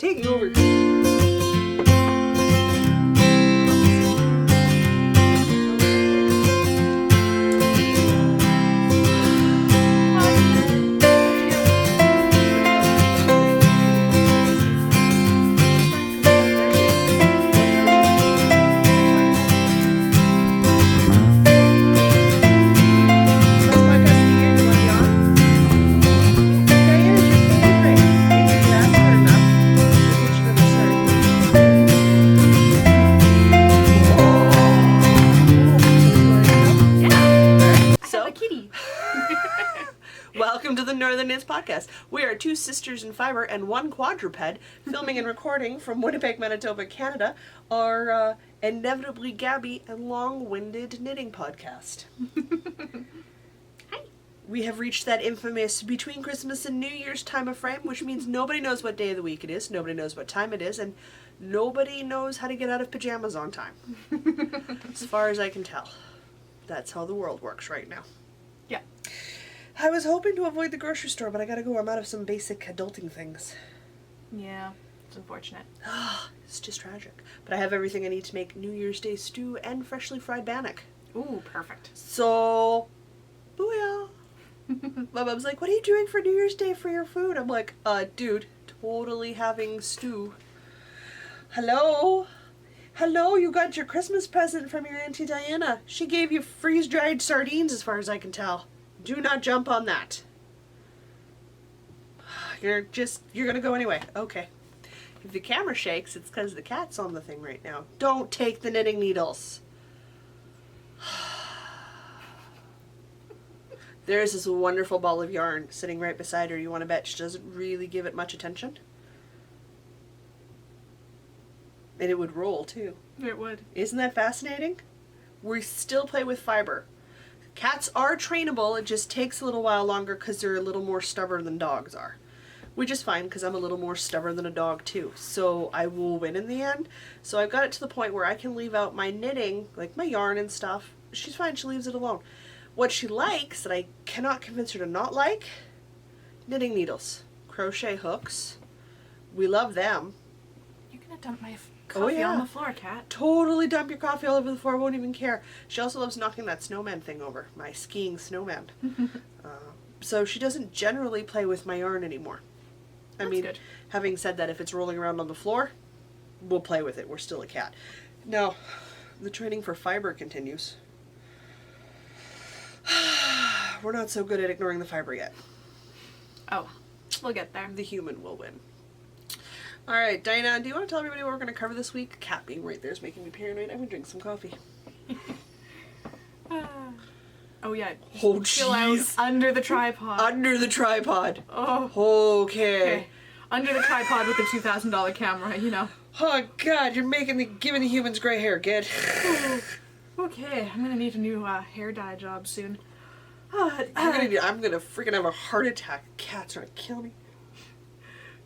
Taking over. Welcome to the Northern Knits Podcast. We are two sisters in fiber and one quadruped, filming and recording from Winnipeg, Manitoba, Canada, our inevitably gabby and long-winded knitting podcast. Hi. We have reached that infamous between Christmas and New Year's time of frame, which means nobody knows what day of the week it is, nobody knows what time it is, and nobody knows how to get out of pajamas on time. As far as I can tell. That's how the world works right now. Yeah. I was hoping to avoid the grocery store, but I gotta go. I'm out of some basic adulting things. Yeah, it's unfortunate. It's just tragic. But I have everything I need to make New Year's Day stew and freshly fried bannock. Ooh, perfect. So, booyah. My mom's like, what are you doing for New Year's Day for your food? I'm like, dude, totally having stew. Hello? Hello, you got your Christmas present from your Auntie Diana. She gave you freeze-dried sardines as far as I can tell. Do not jump on that. You're gonna go anyway. Okay. If the camera shakes, it's because the cat's on the thing right now. Don't take the knitting needles. There's this wonderful ball of yarn sitting right beside her. You want to bet she doesn't really give it much attention? And it would roll, too. It would. Isn't that fascinating? We still play with fiber. Cats are trainable, it just takes a little while longer because they're a little more stubborn than dogs are. Which is fine because I'm a little more stubborn than a dog too. So I will win in the end. So I've got it to the point where I can leave out my knitting, like my yarn and stuff. She's fine, she leaves it alone. What she likes, that I cannot convince her to not like, knitting needles, crochet hooks. We love them. You're gonna dump my coffee on the floor, cat. Totally dump your coffee all over the floor, won't even care. She also loves knocking that snowman thing over, my skiing snowman. So she doesn't generally play with my yarn anymore. I mean, good. Having said that, if it's rolling around on the floor, we'll play with it. We're still a cat. Now, the training for fiber continues. We're not so good at ignoring the fiber yet. Oh, we'll get there. The human will win. Alright, Diana, do you want to tell everybody what we're going to cover this week? Cat being right there is making me paranoid. I'm going to drink some coffee. Oh, yeah. Oh, Chill out jeez. under the tripod. Under the tripod. Oh. Okay. Under the tripod with the $2,000 camera, you know. Oh, God, you're giving the humans gray hair, kid. Okay, I'm gonna need a new hair dye job soon. I'm gonna freaking have a heart attack. Cats are gonna kill me.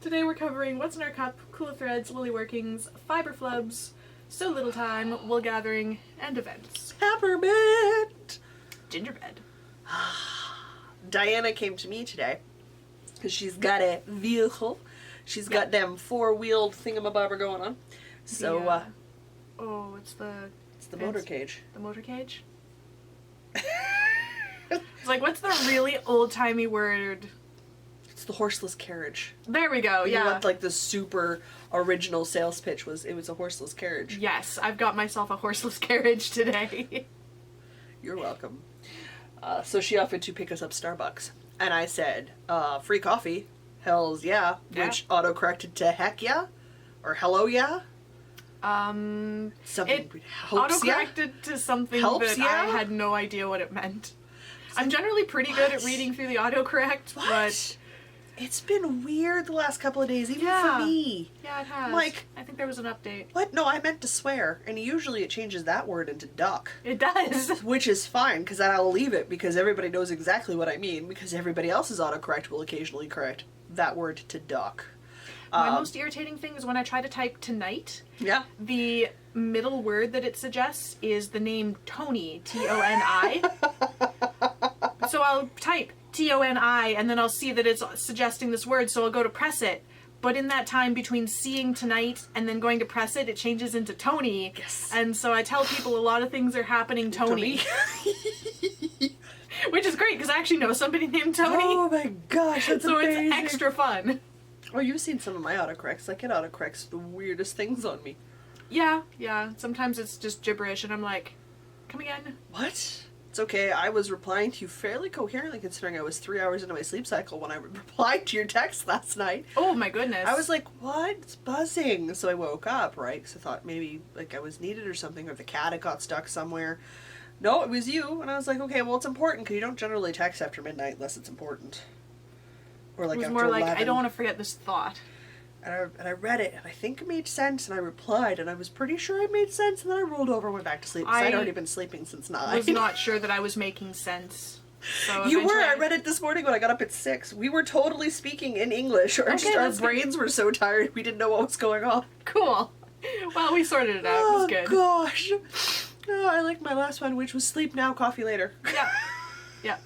Today we're covering what's in our cup, cool threads, lily workings, fiber flubs, so little time, wool gathering, and events. Peppermint! Gingerbread. Diana came to me today because she's got a vehicle. She's got them four-wheeled thingamabobber going on. So, it's the motorcade. The motorcade? It's like, what's the really old-timey word? It's the horseless carriage. There we go, yeah. You want, like, the super original sales pitch was a horseless carriage. Yes, I've got myself a horseless carriage today. You're welcome. So she offered to pick us up Starbucks. And I said, free coffee? Hells yeah. Which auto-corrected to heck yeah? Or hello yeah? Something it helps auto-corrected to something helps, that I had no idea what it meant. I'm generally pretty good at reading through the autocorrect, but... It's been weird the last couple of days, even for me. Yeah, it has. Like, I think there was an update. What? No, I meant to swear. And usually it changes that word into duck. It does. Which is fine, because I'll leave it, because everybody knows exactly what I mean, because everybody else's autocorrect will occasionally correct that word to duck. My most irritating thing is when I try to type tonight. Yeah. The middle word that it suggests is the name Tony, T-O-N-I. So I'll type T-O-N-I, and then I'll see that it's suggesting this word, so I'll go to press it. but in that time between seeing tonight and then going to press it, it changes into Tony. Yes. And so I tell people a lot of things are happening Tony. Which is great, because I actually know somebody named Tony. Oh my gosh, that's so amazing. it's extra fun. Oh, you've seen some of my autocorrects. Like, it autocorrects the weirdest things on me. Yeah. Sometimes it's just gibberish, and I'm like, come again? What? It's okay. I was replying to you fairly coherently, considering I was 3 hours into my sleep cycle when I replied to your text last night. Oh my goodness. I was like, what? It's buzzing. So I woke up, right? Because I thought maybe, like, I was needed or something, or the cat had got stuck somewhere. No, it was you. And I was like, okay, well, it's important, because you don't generally text after midnight unless it's important. Or like it was after more 11. like, I don't want to forget this thought. And I read it, and I think it made sense, and I replied, and I was pretty sure it made sense, and then I rolled over and went back to sleep, because I'd already been sleeping since 9. I was not sure that I was making sense. So You were! I eventually read it this morning when I got up at 6. We were totally speaking in English, or just our that's good. brains were so tired we didn't know what was going on. Cool. Well, we sorted it out. It was good. Gosh. Oh, I liked my last one, which was sleep now, coffee later. Yeah. Yeah.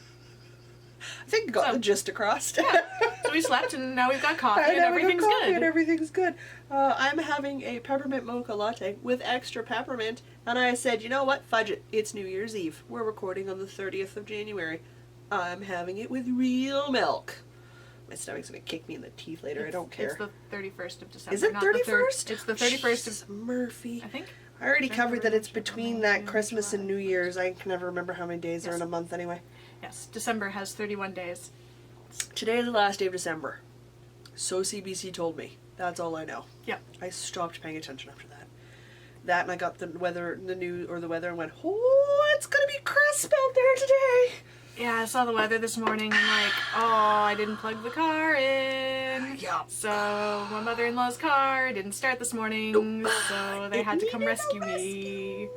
I think I got So- the gist across. Yeah. So we slept, and now we've got coffee, And and now we got everything's coffee good. and everything's good. I'm having a peppermint mocha latte with extra peppermint, and I said, you know what? Fudge it. It's New Year's Eve. We're recording on the 30th of January. I'm having it with real milk. My stomach's gonna kick me in the teeth later. I don't care. It's the 31st of December. Is it not the 31st? It's the 31st of... Jeez, Murphy. I think. I already covered that it's February, between March, that Christmas and New Year's. I can never remember how many days are in Yes. a month anyway. Yes, December has 31 days. Today is the last day of December. So CBC told me. That's all I know. Yep. I stopped paying attention after that. That, and I got the weather, the weather, and went, oh, it's gonna be crisp out there today. Yeah, I saw the weather this morning, and like, oh, I didn't plug the car in. Yeah. So my mother-in-law's car didn't start this morning, Nope. so they It had to come needed a rescue me. rescue.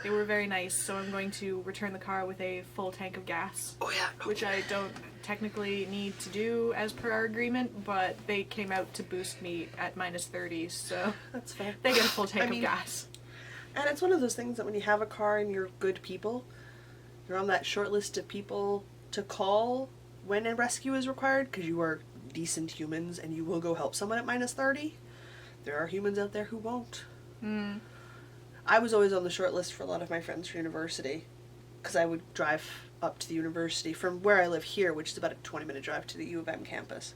They were very nice, so I'm going to return the car with a full tank of gas. Oh yeah. Which I don't technically need to do as per our agreement, but they came out to boost me at -30, so That's fair. they get a full tank I mean, of gas. And it's one of those things that when you have a car and you're good people, you're on that short list of people to call when a rescue is required, because you are decent humans and you will go help someone at -30. There are humans out there who won't. I was always on the short list for a lot of my friends for university, because I would drive up to the university from where I live here, which is about a 20-minute drive to the U of M campus.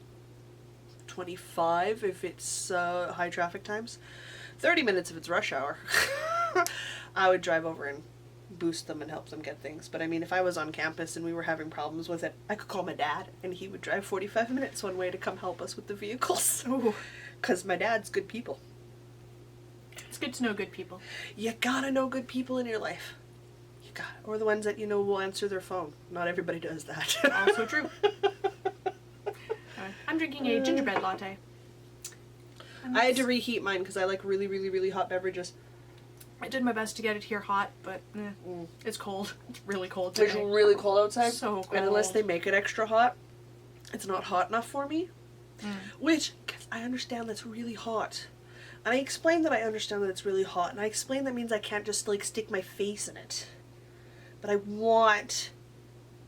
25 if it's high traffic times. 30 minutes if it's rush hour. I would drive over and boost them and help them get things. But I mean, if I was on campus and we were having problems with it, I could call my dad and he would drive 45 minutes one way to come help us with the vehicles. Oh, Because my dad's good people. it's good to know good people. You gotta know good people in your life. You gotta. Or the ones that you know will answer their phone. Not everybody does that. Also true. I'm drinking a gingerbread latte. And I had to reheat mine because I like really, really, really hot beverages. I did my best to get it here hot, but it's cold. It's really cold It's today. really cold outside. So cold. And unless they make it extra hot, it's not hot enough for me. Which, 'cause I understand that's really hot. And I explain that I understand that it's really hot. And I explain that means I can't just like stick my face in it. But I want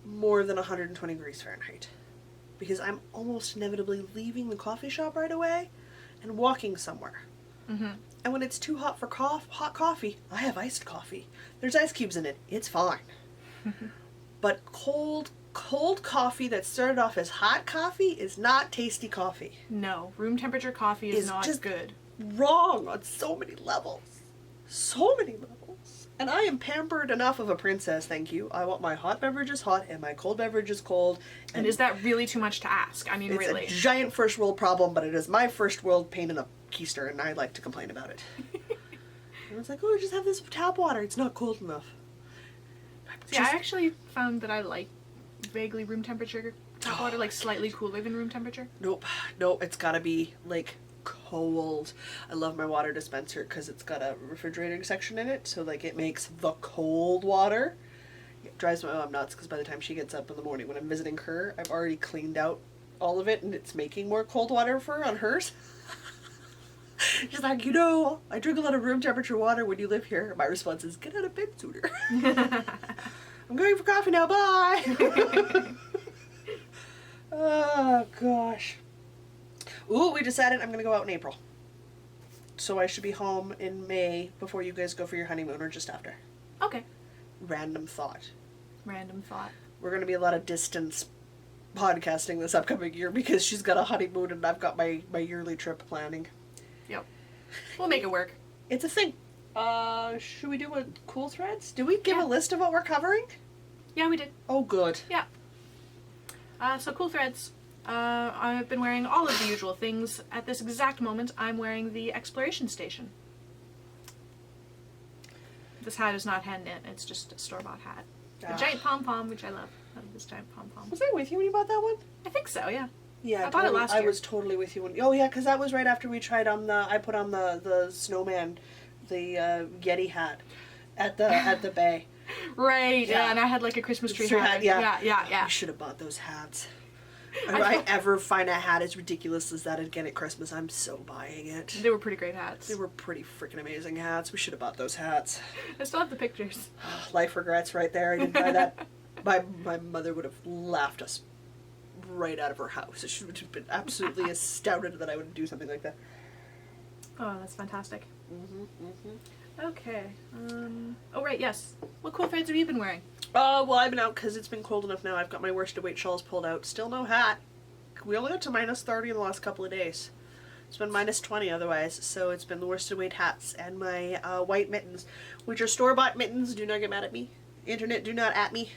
more than 120 degrees Fahrenheit. Because I'm almost inevitably leaving the coffee shop right away and walking somewhere. And when it's too hot for hot coffee, I have iced coffee. There's ice cubes in it. It's fine. But cold coffee that started off as hot coffee is not tasty coffee. No, room temperature coffee is It's not just good. Wrong on so many levels. So many levels. And I am pampered enough of a princess, thank you. I want my hot beverages hot and my cold beverages cold. And is that really too much to ask? I mean, it's really. a giant first world problem, but it is my first world pain in the keister, and I like to complain about it. I was like, oh, just have this tap water. It's not cold enough. See, I actually found that I like vaguely room temperature tap water, like slightly cooler than room temperature. Nope, it's gotta be like cold. I love my water dispenser because it's got a refrigerating section in it, so like it makes the cold water. It drives my mom nuts because by the time she gets up in the morning when I'm visiting her, I've already cleaned out all of it and it's making more cold water for her on hers. She's like, I drink a lot of room temperature water when you live here. My response is, get out of bed sooner. I'm going for coffee now, bye! Oh, gosh. Ooh, we decided I'm gonna go out in April. So I should be home in May before you guys go for your honeymoon, or just after. Okay. Random thought. Random thought. We're gonna be a lot of distance podcasting this upcoming year because she's got a honeymoon and I've got my yearly trip planning. Yep. We'll make it work. It's a thing. Should we do a cool threads? Did we give a list of what we're covering? Yeah, we did. Oh, good. Yeah. So cool threads. I've been wearing all of the usual things. At this exact moment, I'm wearing the Exploration Station. This hat is not hand-knit. It's just a store-bought hat. A giant pom-pom, which I love. I love this giant pom-pom. Was I with you when you bought that one? I think so, yeah. Yeah, I bought it last year. I was totally with you. Oh, yeah, because that was right after we tried on I put on the snowman, the Yeti hat at the bay. Right, yeah, and I had like a Christmas tree hat. Yeah. Yeah. You should have bought those hats. If I ever find a hat as ridiculous as that again at Christmas, I'm so buying it. They were pretty great hats. They were pretty freaking amazing hats. We should have bought those hats. I still have the pictures. Life regrets right there. I didn't buy that. My mother would have laughed us right out of her house. She would have been absolutely astounded that I would do something like that. Oh, that's fantastic. Mm-hmm. Okay. Oh, right, yes. What cool threads have you been wearing? Well, I've been out because it's been cold enough now. I've got my worsted weight shawls pulled out. Still no hat. We only got to minus 30 in the last couple of days. It's been minus 20 otherwise, so it's been the worsted weight hats and my white mittens, which are store-bought mittens. Do not get mad at me. Internet, do not at me.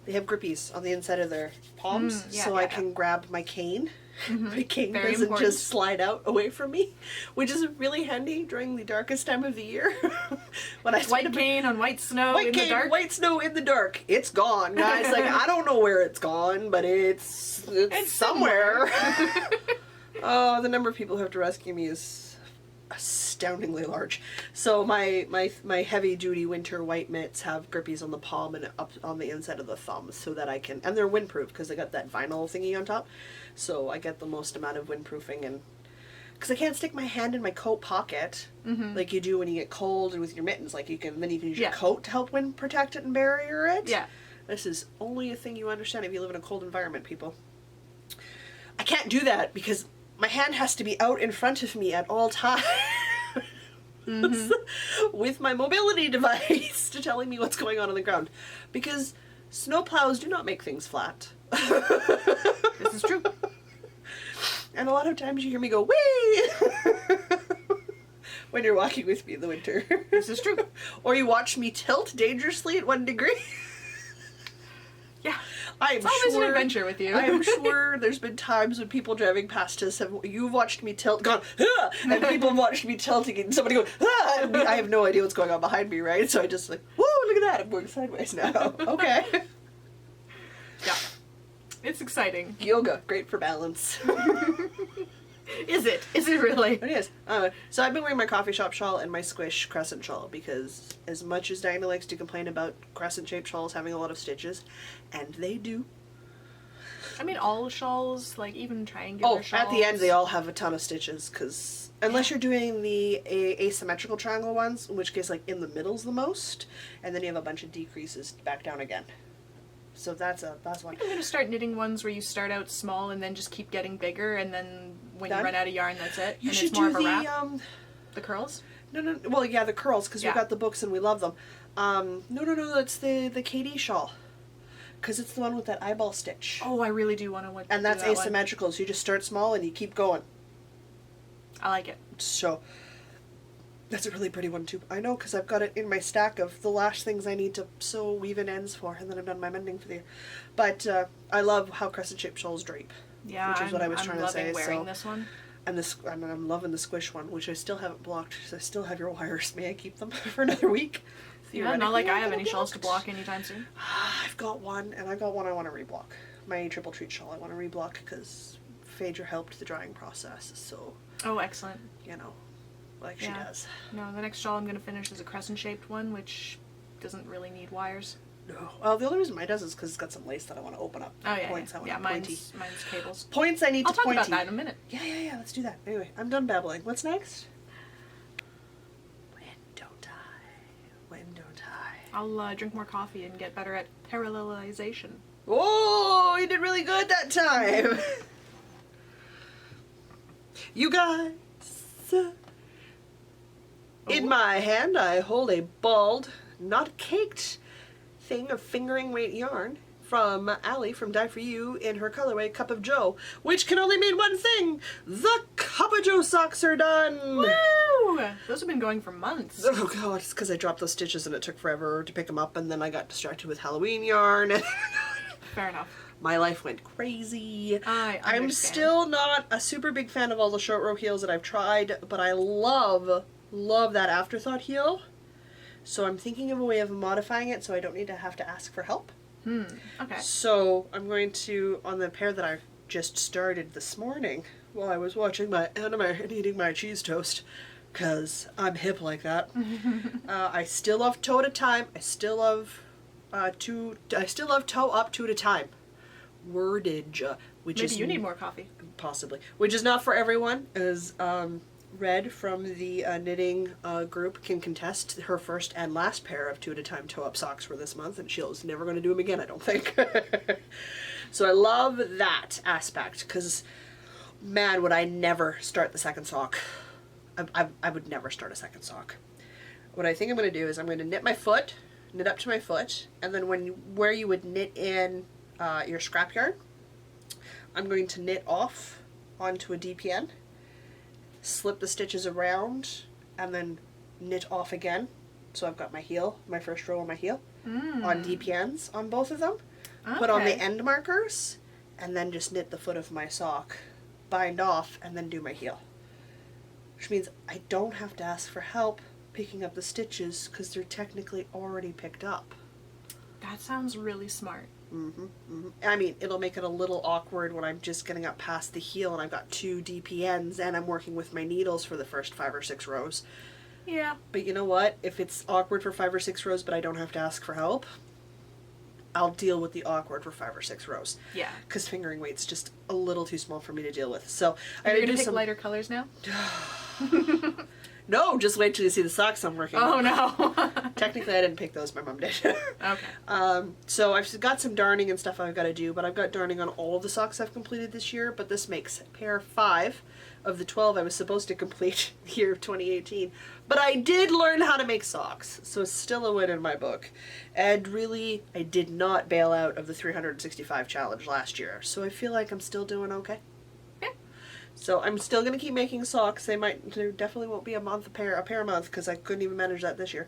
They have grippies on the inside of their palms, I can grab my cane. Mm-hmm. My cane Very doesn't important. just slide out away from me, which is really handy during the darkest time of the year. When I White cane on white snow white in cane, the dark. white snow in the dark. It's gone, guys. Like, I don't know where it's gone, but it's somewhere. Oh, the number of people who have to rescue me is astoundingly large. So my heavy duty winter white mitts have grippies on the palm and up on the inside of the thumb, so that I can, and they're windproof because they got that vinyl thingy on top, so I get the most amount of windproofing. And because I can't stick my hand in my coat pocket like you do when you get cold, and with your mittens, like you can use your coat to help wind protect it and barrier it. Yeah. This is only a thing you understand if you live in a cold environment, people. I can't do that because my hand has to be out in front of me at all times with my mobility device to telling me what's going on the ground. Because snowplows do not make things flat. This is true. And a lot of times you hear me go, whee! When you're walking with me in the winter. This is true. Or you watch me tilt dangerously at 1 degree. Yeah. I'm It's always an adventure with you. I'm sure there's been times when people driving past us you've watched me tilt, gone, ah! And people have watched me tilting, and somebody goes, ah! And I have no idea what's going on behind me, right? So I just like, whoa, look at that, I'm going sideways now. Okay. Yeah. It's exciting. Yoga, great for balance. Is it? Is it really? It is. So I've been wearing my coffee shop shawl and my squish crescent shawl because as much as Diana likes to complain about crescent-shaped shawls having a lot of stitches, and they do. I mean, all shawls, like even triangular shawls. At the end they all have a ton of stitches, because unless you're doing the asymmetrical triangle ones, in which case like in the middle's the most, and then you have a bunch of decreases back down again. So that's one. I'm going to start knitting ones where you start out small and then just keep getting bigger, and then when you run out of yarn, that's it. You and should it's more do of a wrap. The curls? No. Well, yeah, the curls, because we've got the books and we love them. No. That's the KD shawl, because it's the one with that eyeball stitch. Oh, I really do want to. And that's asymmetrical, so you just start small and you keep going. I like it. So that's a really pretty one too. I know, because I've got it in my stack of the last things I need to sew, weave, and ends for, and then I've done my mending for the year. But I love how crescent-shaped shawls drape. Yeah, which is what I was trying to say. I'm loving wearing this one. And I'm loving the squish one, which I still haven't blocked. So I still have your wires. May I keep them for another week? Yeah, not like I have any shawls to block anytime soon. I've got one, and I got one I want to reblock. My triple treat shawl I want to reblock because Phaedra helped the drying process. So. Oh, excellent. You know. Like she does. No, the next shawl I'm going to finish is a crescent-shaped one, which doesn't really need wires. No. Well, the only reason mine does is because it's got some lace that I want to open up. Oh, yeah. Points I want to mine's cables. Points I need I'll to talk pointy. about that in a minute. Yeah, let's do that. Anyway, I'm done babbling. What's next? When don't I? I'll drink more coffee and get better at parallelization. Oh, you did really good that time. You guys. In my hand, I hold a balled, not caked thing of fingering weight yarn from Allie from Die For You in her colorway Cup of Joe, which can only mean one thing. The Cup of Joe socks are done. Woo! Those have been going for months. Oh god, it's because I dropped those stitches and it took forever to pick them up, and then I got distracted with Halloween yarn. Fair enough. My life went crazy. I I'm understand. still not a super big fan of all the short row heels that I've tried, but I love that afterthought heel. So I'm thinking of a way of modifying it so I don't need to have to ask for help. Okay. So I'm going to, on the pair that I just started this morning while I was watching my anime and eating my cheese toast, because I'm hip like that. I still love toe at a time. I still love toe up two at a time. Wordage, which Maybe is you need more coffee. possibly, which is not for everyone, as Red from the knitting group can contest. Her first and last pair of two at a time toe up socks were this month, and she's never going to do them again, I don't think. So I love that aspect, because man, would I never start the second sock. I would never start a second sock. What I think I'm going to do is I'm going to knit up to my foot, and then where you would knit in your scrap yarn, I'm going to knit off onto a DPN, slip the stitches around, and then knit off again. So I've got my heel, my first row on my heel, on DPNs on both of them. Okay. Put on the end markers, and then just knit the foot of my sock, bind off, and then do my heel. Which means I don't have to ask for help picking up the stitches because they're technically already picked up. That sounds really smart. I mean, it'll make it a little awkward when I'm just getting up past the heel and I've got two DPNs and I'm working with my needles for the first 5 or 6 rows. Yeah. But you know what? If it's awkward for 5 or 6 rows but I don't have to ask for help, I'll deal with the awkward for 5 or 6 rows. Yeah. Because fingering weight's just a little too small for me to deal with. So Are you I gonna do pick some lighter colors now? No, just wait till you see the socks I'm working on. Oh no. Technically, I didn't pick those. My mom did. Okay. So I've got some darning and stuff I've got to do, but I've got darning on all of the socks I've completed this year, but this makes pair 5 of the 12 I was supposed to complete the year of 2018. But I did learn how to make socks, so it's still a win in my book. And really, I did not bail out of the 365 challenge last year, so I feel like I'm still doing okay. Yeah. So I'm still going to keep making socks. There definitely won't be a pair a month, because I couldn't even manage that this year.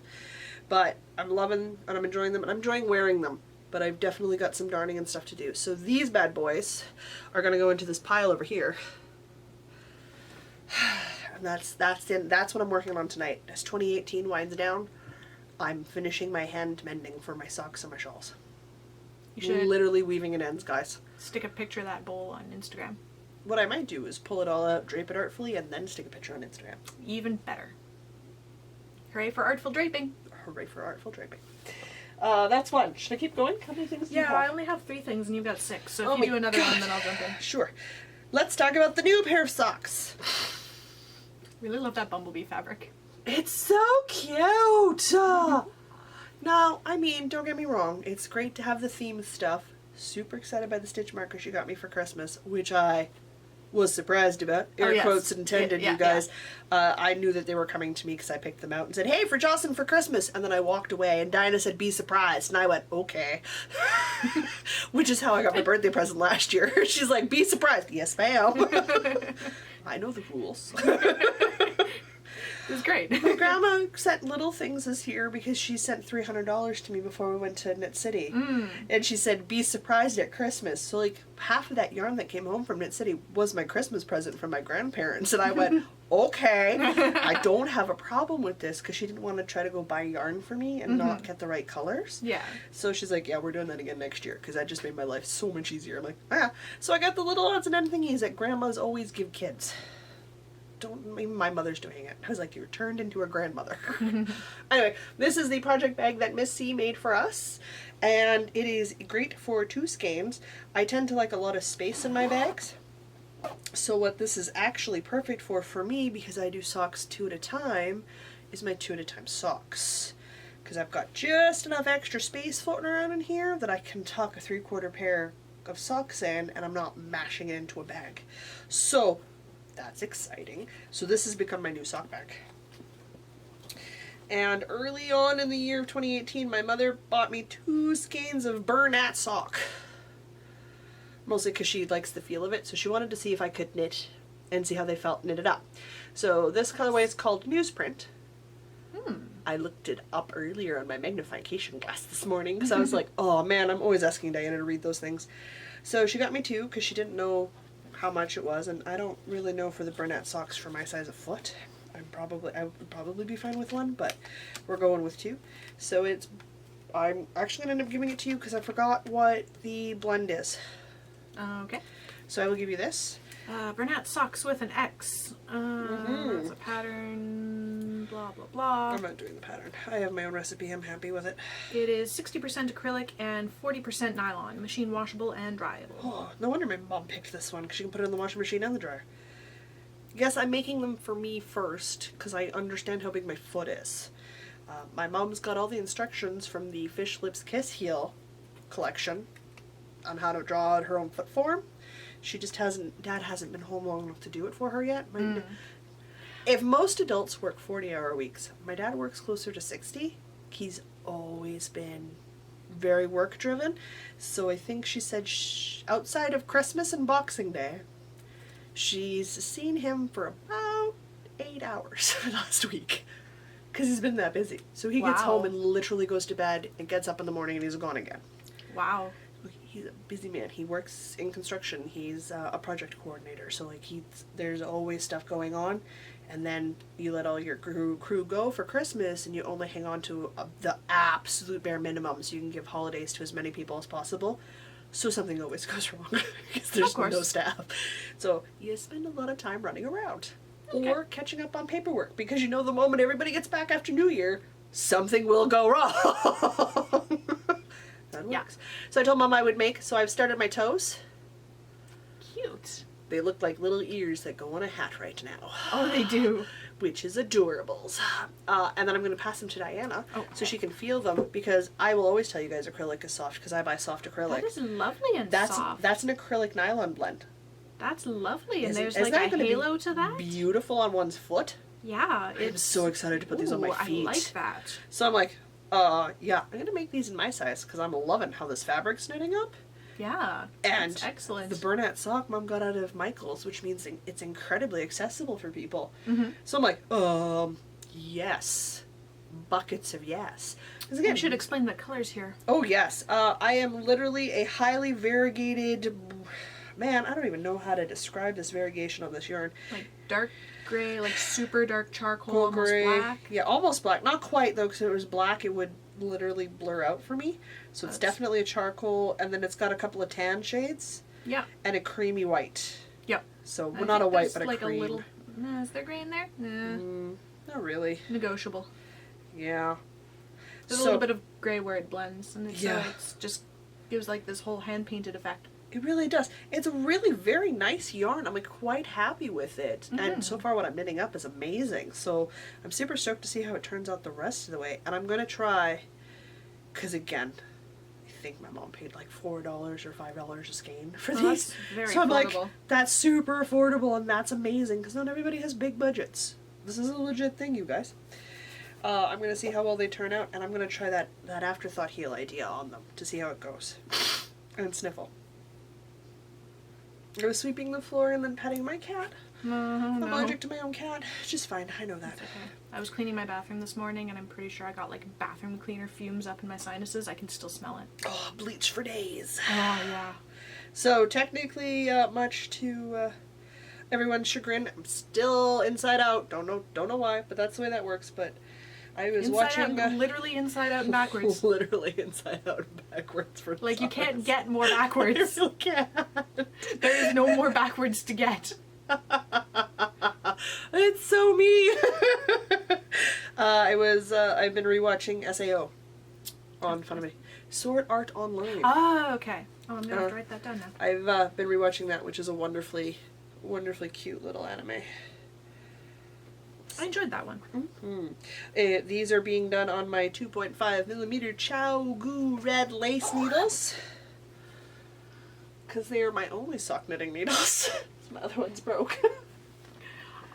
But I'm loving and I'm enjoying them, and I'm enjoying wearing them. But I've definitely got some darning and stuff to do. So these bad boys are going to go into this pile over here. And that's what I'm working on tonight. As 2018 winds down, I'm finishing my hand mending for my socks and my shawls. You should Literally weaving in ends, guys. stick a picture of that bowl on Instagram. What I might do is pull it all out, drape it artfully, and then stick a picture on Instagram. Even better. Hooray for artful draping. Hooray for artful draping. That's one. Should I keep going? How many things do you Yeah, have? I only have 3 things and you've got 6, so Oh if my you do another God. one then I'll jump in. Sure. Let's talk about the new pair of socks. Really love that bumblebee fabric. It's so cute! No, I mean, don't get me wrong. It's great to have the theme stuff. Super excited by the stitch markers you got me for Christmas, which I was surprised about. Air yes. quotes intended, Yeah, you guys. I knew that they were coming to me because I picked them out and said, hey, for Jocelyn for Christmas. And then I walked away and Dinah said, be surprised. And I went, okay. Which is how I got my birthday present last year. She's like, be surprised. Yes, ma'am. I know the rules. It was great. My grandma sent little things this year because she sent $300 to me before we went to Knit City. And she said, be surprised at Christmas. So like half of that yarn that came home from Knit City was my Christmas present from my grandparents. And I went, okay, I don't have a problem with this, because she didn't want to try to go buy yarn for me and not get the right colors. Yeah. So she's like, yeah, we're doing that again next year, because that just made my life so much easier. I'm like, ah. So I got the little odds and ends thingies that grandmas always give kids. Even my mother's doing it. I was like, you're turned into a grandmother. Anyway, this is the project bag that Miss C made for us, and it is great for 2 skeins. I tend to like a lot of space in my bags, so what this is actually perfect for me, because I do socks 2 at a time, is my 2 at a time socks. Because I've got just enough extra space floating around in here that I can tuck a 3/4 pair of socks in, and I'm not mashing it into a bag. So that's exciting. So this has become my new sock bag. And early on in the year of 2018, my mother bought me 2 skeins of Bernat sock. Mostly because she likes the feel of it, so she wanted to see if I could knit and see how they felt knitted up. So this colorway is called newsprint. I looked it up earlier on my magnification glass this morning because I was like, oh man, I'm always asking Diana to read those things. So she got me 2 because she didn't know how much it was, and I don't really know for the Bernat socks for my size of foot. I would probably be fine with 1, but we're going with 2. So I'm actually gonna end up giving it to you because I forgot what the blend is. Okay. So I will give you this. Bernat socks with an X. It's a pattern, blah, blah, blah. I'm not doing the pattern. I have my own recipe. I'm happy with it. It is 60% acrylic and 40% nylon, machine washable and dryable. Oh, no wonder my mom picked this one because she can put it in the washing machine and the dryer. Yes, I'm making them for me first because I understand how big my foot is. My mom's got all the instructions from the Fish Lips Kiss Heel collection on how to draw her own foot form. She just Dad hasn't been home long enough to do it for her yet. If most adults work 40-hour weeks, my dad works closer to 60. He's always been very work driven. So I think she said outside of Christmas and Boxing Day, she's seen him for about 8 hours last week. Because he's been that busy. So he gets home and literally goes to bed and gets up in the morning and he's gone again. Wow. He's a busy man. He works in construction. He's a project coordinator. So like there's always stuff going on. And then you let all your crew go for Christmas and you only hang on to the absolute bare minimum so you can give holidays to as many people as possible. So something always goes wrong because there's no staff. So you spend a lot of time running around or catching up on paperwork because you know the moment everybody gets back after New Year, something will go wrong. That works. So I told Mom I would make, so I've started my toes. Cute. They look like little ears that go on a hat right now. Oh, they do. Which is adorables. And then I'm going to pass them to Diana so she can feel them because I will always tell you guys acrylic is soft because I buy soft acrylic. That is lovely and soft. That's an acrylic nylon blend. That's lovely, and there's like a halo to that. Beautiful on one's foot. Yeah, I'm so excited to put these on my feet. I like that. So I'm like, yeah, I'm gonna make these in my size because I'm loving how this fabric's knitting up. Yeah, and that's excellent. The Bernat sock Mom got out of Michael's, which means it's incredibly accessible for people. So I'm like, yes, buckets of yes. Again, you should explain the colors here. Oh yes, I am literally a highly variegated. Man, I don't even know how to describe this variegation on this yarn. Like dark gray, like super dark charcoal, almost gray. black. Yeah, almost black. Not quite though, because if it was black, it would literally blur out for me. So it's definitely a charcoal, and then it's got a couple of tan shades. Yeah. And a creamy white. Yep. So well, not a white, but a like cream. A little. Is there gray in there? Nah. Not really. Negotiable. Yeah. There's a little bit of gray where it blends, and so it's just gives like this whole hand painted effect. It really does. It's a really very nice yarn. I'm like quite happy with it. And so far what I'm knitting up is amazing. So I'm super stoked to see how it turns out the rest of the way. And I'm going to try, because again, I think my mom paid like $4 or $5 a skein for these. That's very so I'm affordable. like, that's super affordable and that's amazing because not everybody has big budgets. This is a legit thing, you guys. I'm going to see how well they turn out, and I'm going to try that afterthought heel idea on them to see how it goes. And sniffle. I was sweeping the floor and then petting my cat. I'm allergic to my own cat. It's just fine. I know that. It's okay. I was cleaning my bathroom this morning, and I'm pretty sure I got like bathroom cleaner fumes up in my sinuses. I can still smell it. Oh, bleach for days. Oh, yeah. So technically, much to everyone's chagrin, I'm still inside out. Don't know why, but that's the way that works. But I was watching literally inside out and backwards. Literally inside out and backwards for like you can't get more backwards. I really can't. There is no more backwards to get. It's so me. I've been rewatching SAO on Fun of Me. Sword Art Online. Oh, okay. Oh, I'm gonna have to write that down now. I've been rewatching that, which is a wonderfully cute little anime. I enjoyed that one. These are being done on my 2.5mm Chow Goo red lace needles. Because they are my only sock knitting needles. My other one's broke.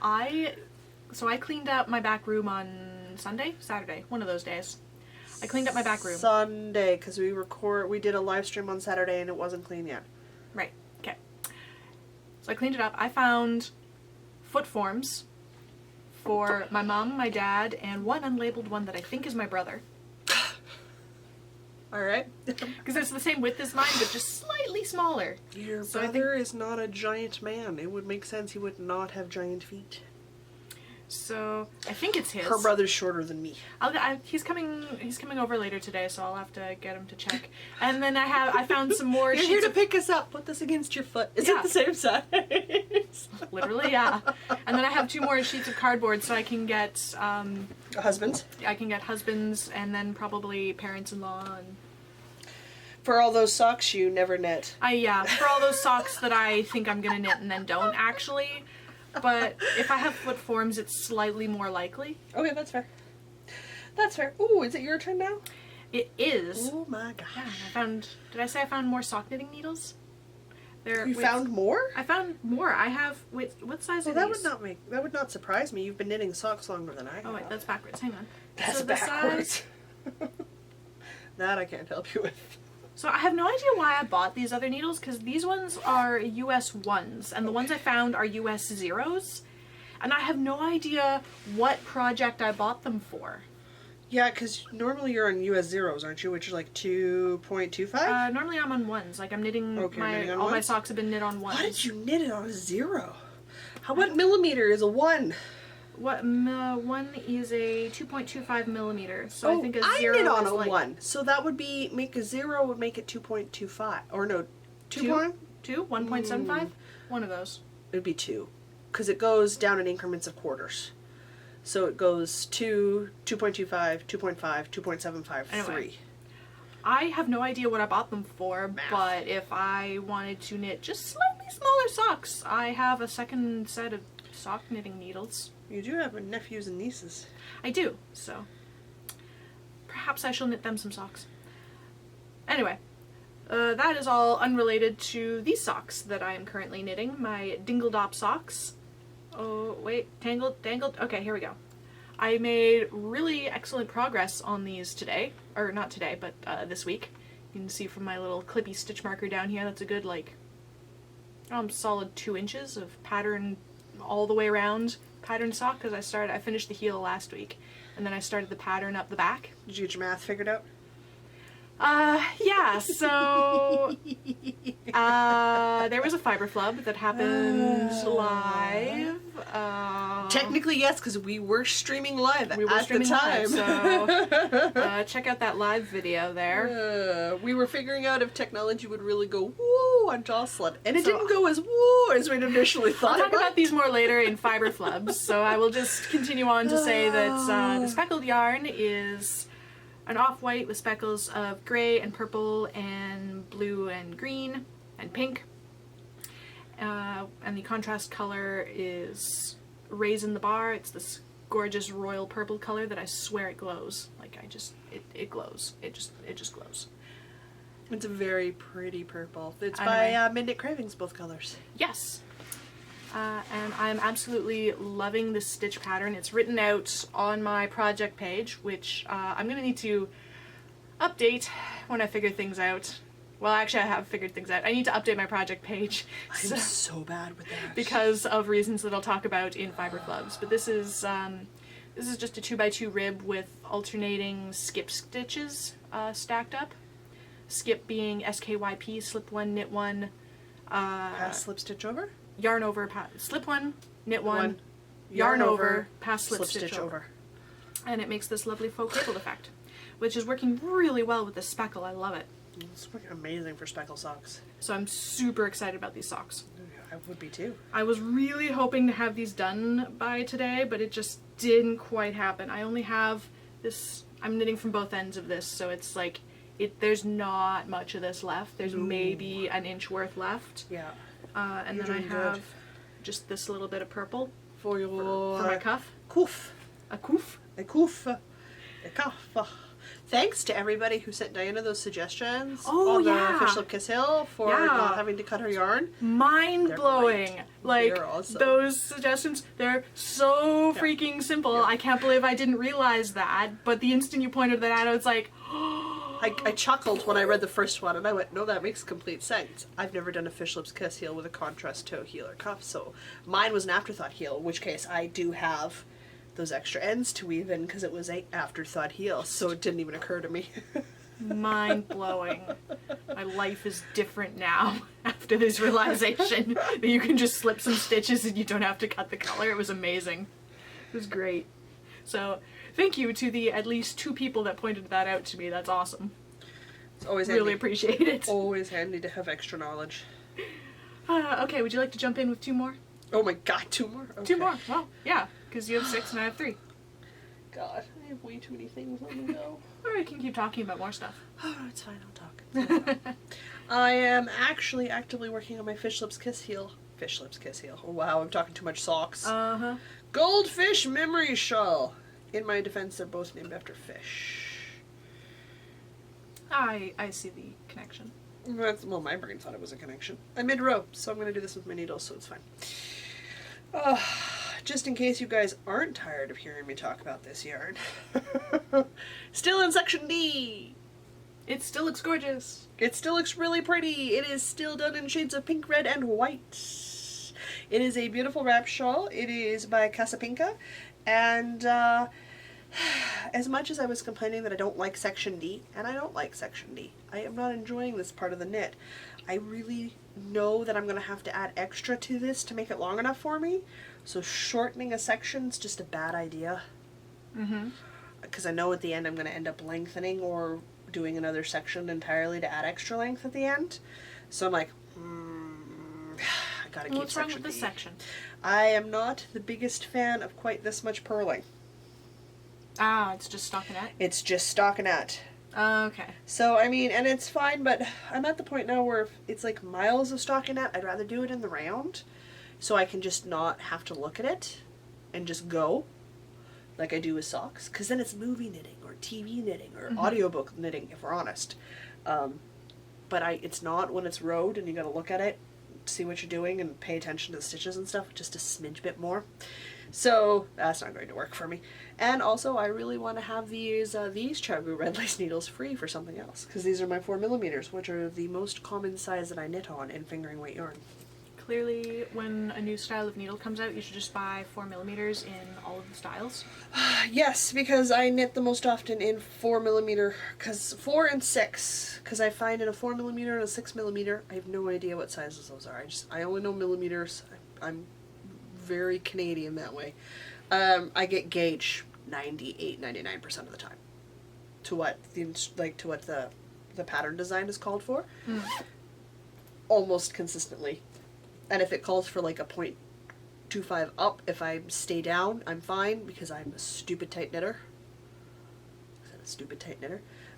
So I cleaned up my back room on Saturday, one of those days. I cleaned up my back room. Sunday, because we did a live stream on Saturday and it wasn't clean yet. Right, okay. So I cleaned it up. I found foot forms for my mom, my dad, and one unlabeled one that I think is my brother. Alright. Because it's the same width as mine, but just slightly smaller. Your So brother is not a giant man. It would make sense he would not have giant feet. So I think it's his. Her brother's shorter than me. He's coming over later today, so I'll have to get him to check. And then I found some more You're sheets here to of, pick us up. Put this against your foot. Is Yeah. it the same size? literally, yeah. And then I have 2 more sheets of cardboard, so I can get Husbands? husbands, and then probably parents-in-law. And For all those socks you never knit. for all those socks that I think I'm gonna knit and then don't actually. But if I have foot forms, it's slightly more likely. Okay, that's fair. That's fair. Ooh, is it your turn now? It is. Oh my gosh. Yeah, did I say I found more sock knitting needles? You found more? I found more. I have, what size Well, are that these? that would not surprise me. You've been knitting socks longer than I have. Oh wait, that's backwards. Hang on. That's So the backwards. That I can't help you with. So I have no idea why I bought these other needles, because these ones are US 1s, and the ones I found are US 0s. And I have no idea what project I bought them for. Yeah, because normally you're on US zeros, aren't you? Which is like 2.25? Normally I'm on 1s. Like I'm knitting, knitting on all my ones? socks have been knit on 1s. Why did you knit it on a 0? What millimeter is a 1? What, 1 is a 2.25 millimeter, so I think a 0 I knit on is a like 1. So that would be, make a 0 would make it 2.25. Or no, 2 point? 2? 1.75? One of those. It would be 2. Because it goes down in increments of quarters. So it goes 2, 2.25, 2.5, 2.75, Anyway. 3. I have no idea what I bought them for, Math. but if I wanted to knit just slightly smaller socks, I have a second set of sock knitting needles. You do have nephews and nieces. I do, so perhaps I shall knit them some socks. Anyway, that is all unrelated to these socks that I am currently knitting, my Dingle Dot Socks. Oh, wait, tangled, okay, here we go. I made really excellent progress on these today, or not today, but this week. You can see from my little clippy stitch marker down here, that's a good, like, solid 2 inches of pattern all the way around pattern sock, because I finished the heel last week, and then I started the pattern up the back. Did you get your math figured out? Yeah, so there was a fiber flub that happened live. Technically, yes, because we were streaming live at the Live, time. so check out that live video there. We were figuring out if technology would really go woo on Jocelyn, and it So- didn't go as woo as we'd initially thought. I'll talk it might. about these more later in fiber flubs, so I will just continue on to say that the speckled yarn is an off-white with speckles of gray and purple and blue and green and pink. And the contrast color is Raisin the Bar. It's this gorgeous royal purple color that I swear it glows. Like it glows. It just glows. It's a very pretty purple. It's Anyway. by Midnight Cravings, both colors. Yes. And I'm absolutely loving this stitch pattern. It's written out on my project page, which I'm going to need to update when I figure things out. Well, actually, I have figured things out. I need to update my project page I'm so bad with that. because of reasons that I'll talk about in fiber flubs. But this is just a 2x2 rib with alternating skip stitches stacked up. Skip being SKYP, slip one, knit one. Pass slip stitch over. Yarn over, slip one, knit one, yarn over, pass slip stitch over. And it makes this lovely faux cable effect, which is working really well with this speckle. I love it. It's working amazing for speckle socks. So I'm super excited about these socks. I would be too. I was really hoping to have these done by today, but it just didn't quite happen. I only have this, I'm knitting from both ends of this, so it's like, there's not much of this left. There's maybe an inch worth left. Yeah. And You're then I doing have good. just this little bit of purple For your for my cuff. Koof. A coof. A koof. A cuff. Thanks to everybody who sent Diana those suggestions Oh, on yeah. the Fish Lip Kiss Hill for Yeah. not having to cut her yarn. Mind blowing. Like, They're awesome. those suggestions, they're so Yeah. freaking simple. Yeah. I can't believe I didn't realize that. But the instant you pointed that out, I was like, I chuckled when I read the first one and I went, no, that makes complete sense. I've never done a Fish Lips Kiss heel with a contrast toe heel or cuff, so mine was an afterthought heel, in which case I do have those extra ends to weave in because it was a afterthought heel, so it didn't even occur to me. mind blowing. My life is different now after this realization that you can just slip some stitches and you don't have to cut the color. It was amazing. It was great. So, thank you to the at least 2 people that pointed that out to me. That's awesome. It's always Really handy. appreciate it. Always handy to have extra knowledge. Okay, would you like to jump in with 2 more? Oh my god, 2 more? Okay. 2 more. Well, yeah, because you have 6 and I have 3. God, I have way too many things on the go. Or we can keep talking about more stuff. Oh, it's fine, I'll talk. I am actually actively working on my Fish Lips Kiss heel. Fish Lips Kiss heel. Oh wow, I'm talking too much socks. Uh-huh. Goldfish Memory Shawl. In my defense, they're both named after fish. I see the connection. Well, my brain thought it was a connection. I'm mid-row, so I'm going to do this with my needles, so it's fine. Just in case you guys aren't tired of hearing me talk about this yarn. Still in section D. It still looks gorgeous. It still looks really pretty. It is still done in shades of pink, red, and white. It is a beautiful wrap shawl. It is by Casapinka. And as much as I was complaining that I don't like section D, and I don't like section D, I am not enjoying this part of the knit. I really know that I'm going to have to add extra to this to make it long enough for me. So shortening a section is just a bad idea. Mm-hmm. Because I know at the end I'm going to end up lengthening or doing another section entirely to add extra length at the end. So I'm like, I gotta keep What's wrong section with this D. section? I am not the biggest fan of quite this much purling. Ah, it's just stockinette? It's just stockinette. Okay. So, I mean, and it's fine, but I'm at the point now where if it's like miles of stockinette, I'd rather do it in the round so I can just not have to look at it and just go like I do with socks. Because then it's movie knitting or TV knitting or audiobook knitting, if we're honest. But it's not when it's rowed and you gotta look at it, see what you're doing and pay attention to the stitches and stuff just a smidge bit more. So that's not going to work for me. And also I really want to have these Chagu red lace needles free for something else because these are my 4mm, which are the most common size that I knit on in fingering weight yarn. Clearly, when a new style of needle comes out, you should just buy 4mm in all of the styles. Yes, because I knit the most often in 4mm, because 4 and 6, because I find in a 4mm and a 6mm, I have no idea what sizes those are. I only know millimeters. I'm very Canadian that way. I get gauge 98-99% of the time to what the pattern design is called for. Almost consistently. And if it calls for like a 0.25 up, if I stay down, I'm fine because I'm a stupid tight knitter.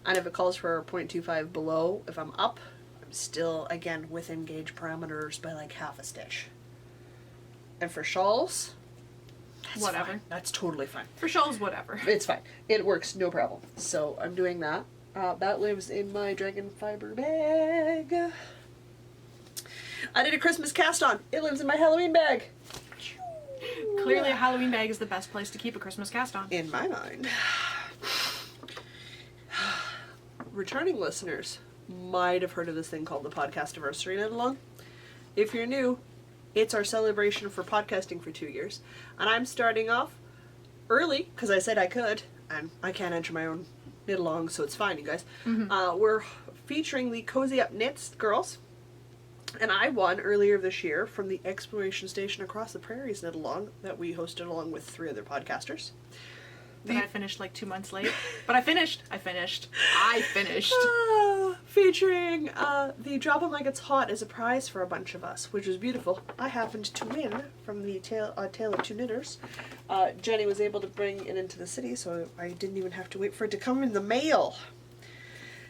And if it calls for a 0.25 below, if I'm up, I'm still, again, within gauge parameters by like half a stitch. And for shawls, that's Whatever. fine. That's totally fine. For shawls, whatever. It's fine. It works, no problem. So I'm doing that. That lives in my dragon fiber bag. I did a Christmas cast on. It lives in my Halloween bag. Clearly, a Halloween bag is the best place to keep a Christmas cast on. In my mind. Returning listeners might have heard of this thing called the podcast anniversary knit along. If you're new, it's our celebration for podcasting for 2 years. And I'm starting off early, because I said I could, and I can't enter my own knit along, so it's fine, you guys. We're featuring the Cozy Up Knits girls. And I won earlier this year from the Exploration Station Across the Prairies knit along that we hosted along with 3 other podcasters. That I finished like 2 months late. But I finished. Featuring the Drop 'em Like It's Hot as a prize for a bunch of us, which was beautiful. I happened to win from the Tale of Two Knitters. Jenny was able to bring it into the city, so I didn't even have to wait for it to come in the mail.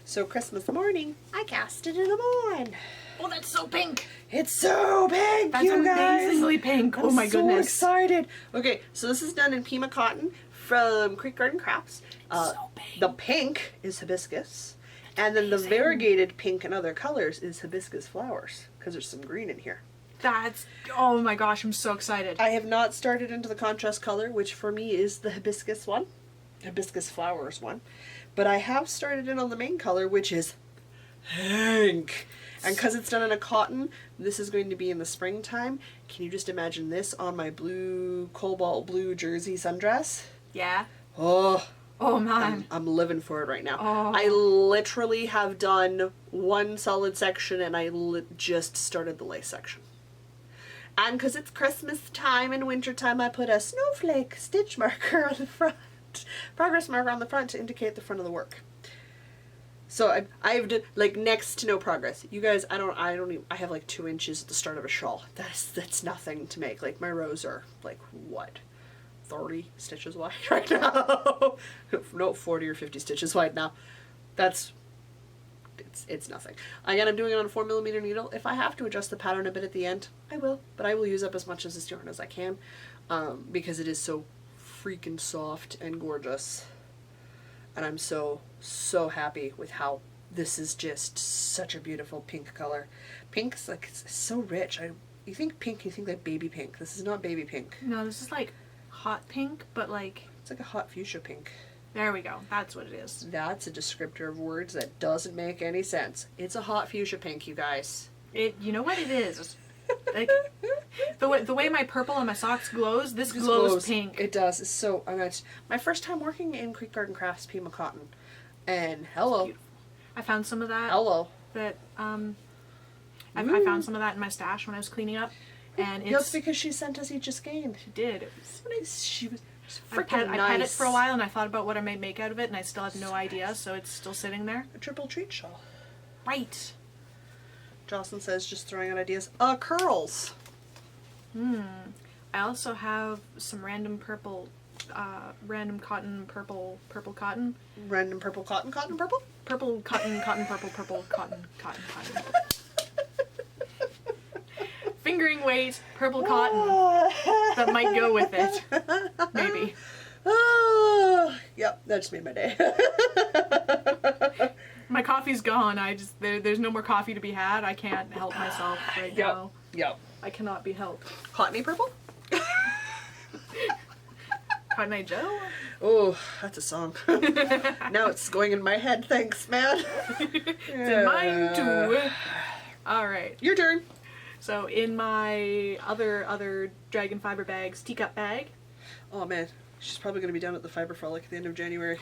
So Christmas morning, I cast it in the morn. Oh, that's so pink! It's so pink, That's you guys! amazingly pink. Oh I'm my so goodness. excited. Okay, so this is done in Pima cotton, from Creek Garden Crafts. So big. The pink is hibiscus, and then the Amazing. variegated pink and other colors is hibiscus flowers, because there's some green in here. That's, oh my gosh, I'm so excited. I have not started into the contrast color, which for me is the hibiscus one, hibiscus flowers one, but I have started in on the main color, which is pink. And because it's done in a cotton, this is going to be in the springtime. Can you just imagine this on my blue, cobalt blue jersey sundress? Yeah. Oh, Oh man. I'm living for it right now. Oh. I literally have done one solid section, and I just started the lace section. And because it's Christmas time and winter time, I put a snowflake stitch marker on the front, progress marker on the front to indicate the front of the work. So I've done like next to no progress. You guys, I don't even, I have like 2 inches at the start of a shawl. That's nothing to make. Like my rows are like what, 30 stitches wide right now. No, 40 or 50 stitches wide now. It's nothing. Again, I'm doing it on a 4mm needle. If I have to adjust the pattern a bit at the end, I will. But I will use up as much of this yarn as I can, because it is so freaking soft and gorgeous. And I'm so happy with how this is just such a beautiful pink color. Pink's like, it's so rich. You think pink, you think like baby pink. This is not baby pink. No, this is like hot pink, but like... It's like a hot fuchsia pink. There we go. That's what it is. That's a descriptor of words that doesn't make any sense. It's a hot fuchsia pink, you guys. You know what it is? Like, the way my purple on my socks glows, this It glows pink. It does. It's so, my first time working in Creek Garden Crafts Pima Cotton. And hello. I found some of that. Hello. That, I found some of that in my stash when I was cleaning up. And That's because she sent us each a skein. She did. It was So nice. She was I freaking nice. pet it for a while and I thought about what I might make out of it and I still have no idea, so it's still sitting there. A triple treat shawl. Right. Jocelyn says, just throwing out ideas. Curls. I also have some random purple, random cotton, purple cotton. Random purple cotton purple? Purple cotton, purple cotton. Fingering weight, purple cotton. That might go with it. Maybe. Yep, that just made my day. My coffee's gone. There's no more coffee to be had. I can't help myself right now. Yep. I cannot be helped. Cottony purple? Cotton Eye Joe? Oh, that's a song. Now it's going in my head. Thanks, man. It's in mine too. Alright. Your turn. So in my other Dragon Fiber bags, teacup bag. Oh man, she's probably going to be down at the Fiber Frolic at the end of January.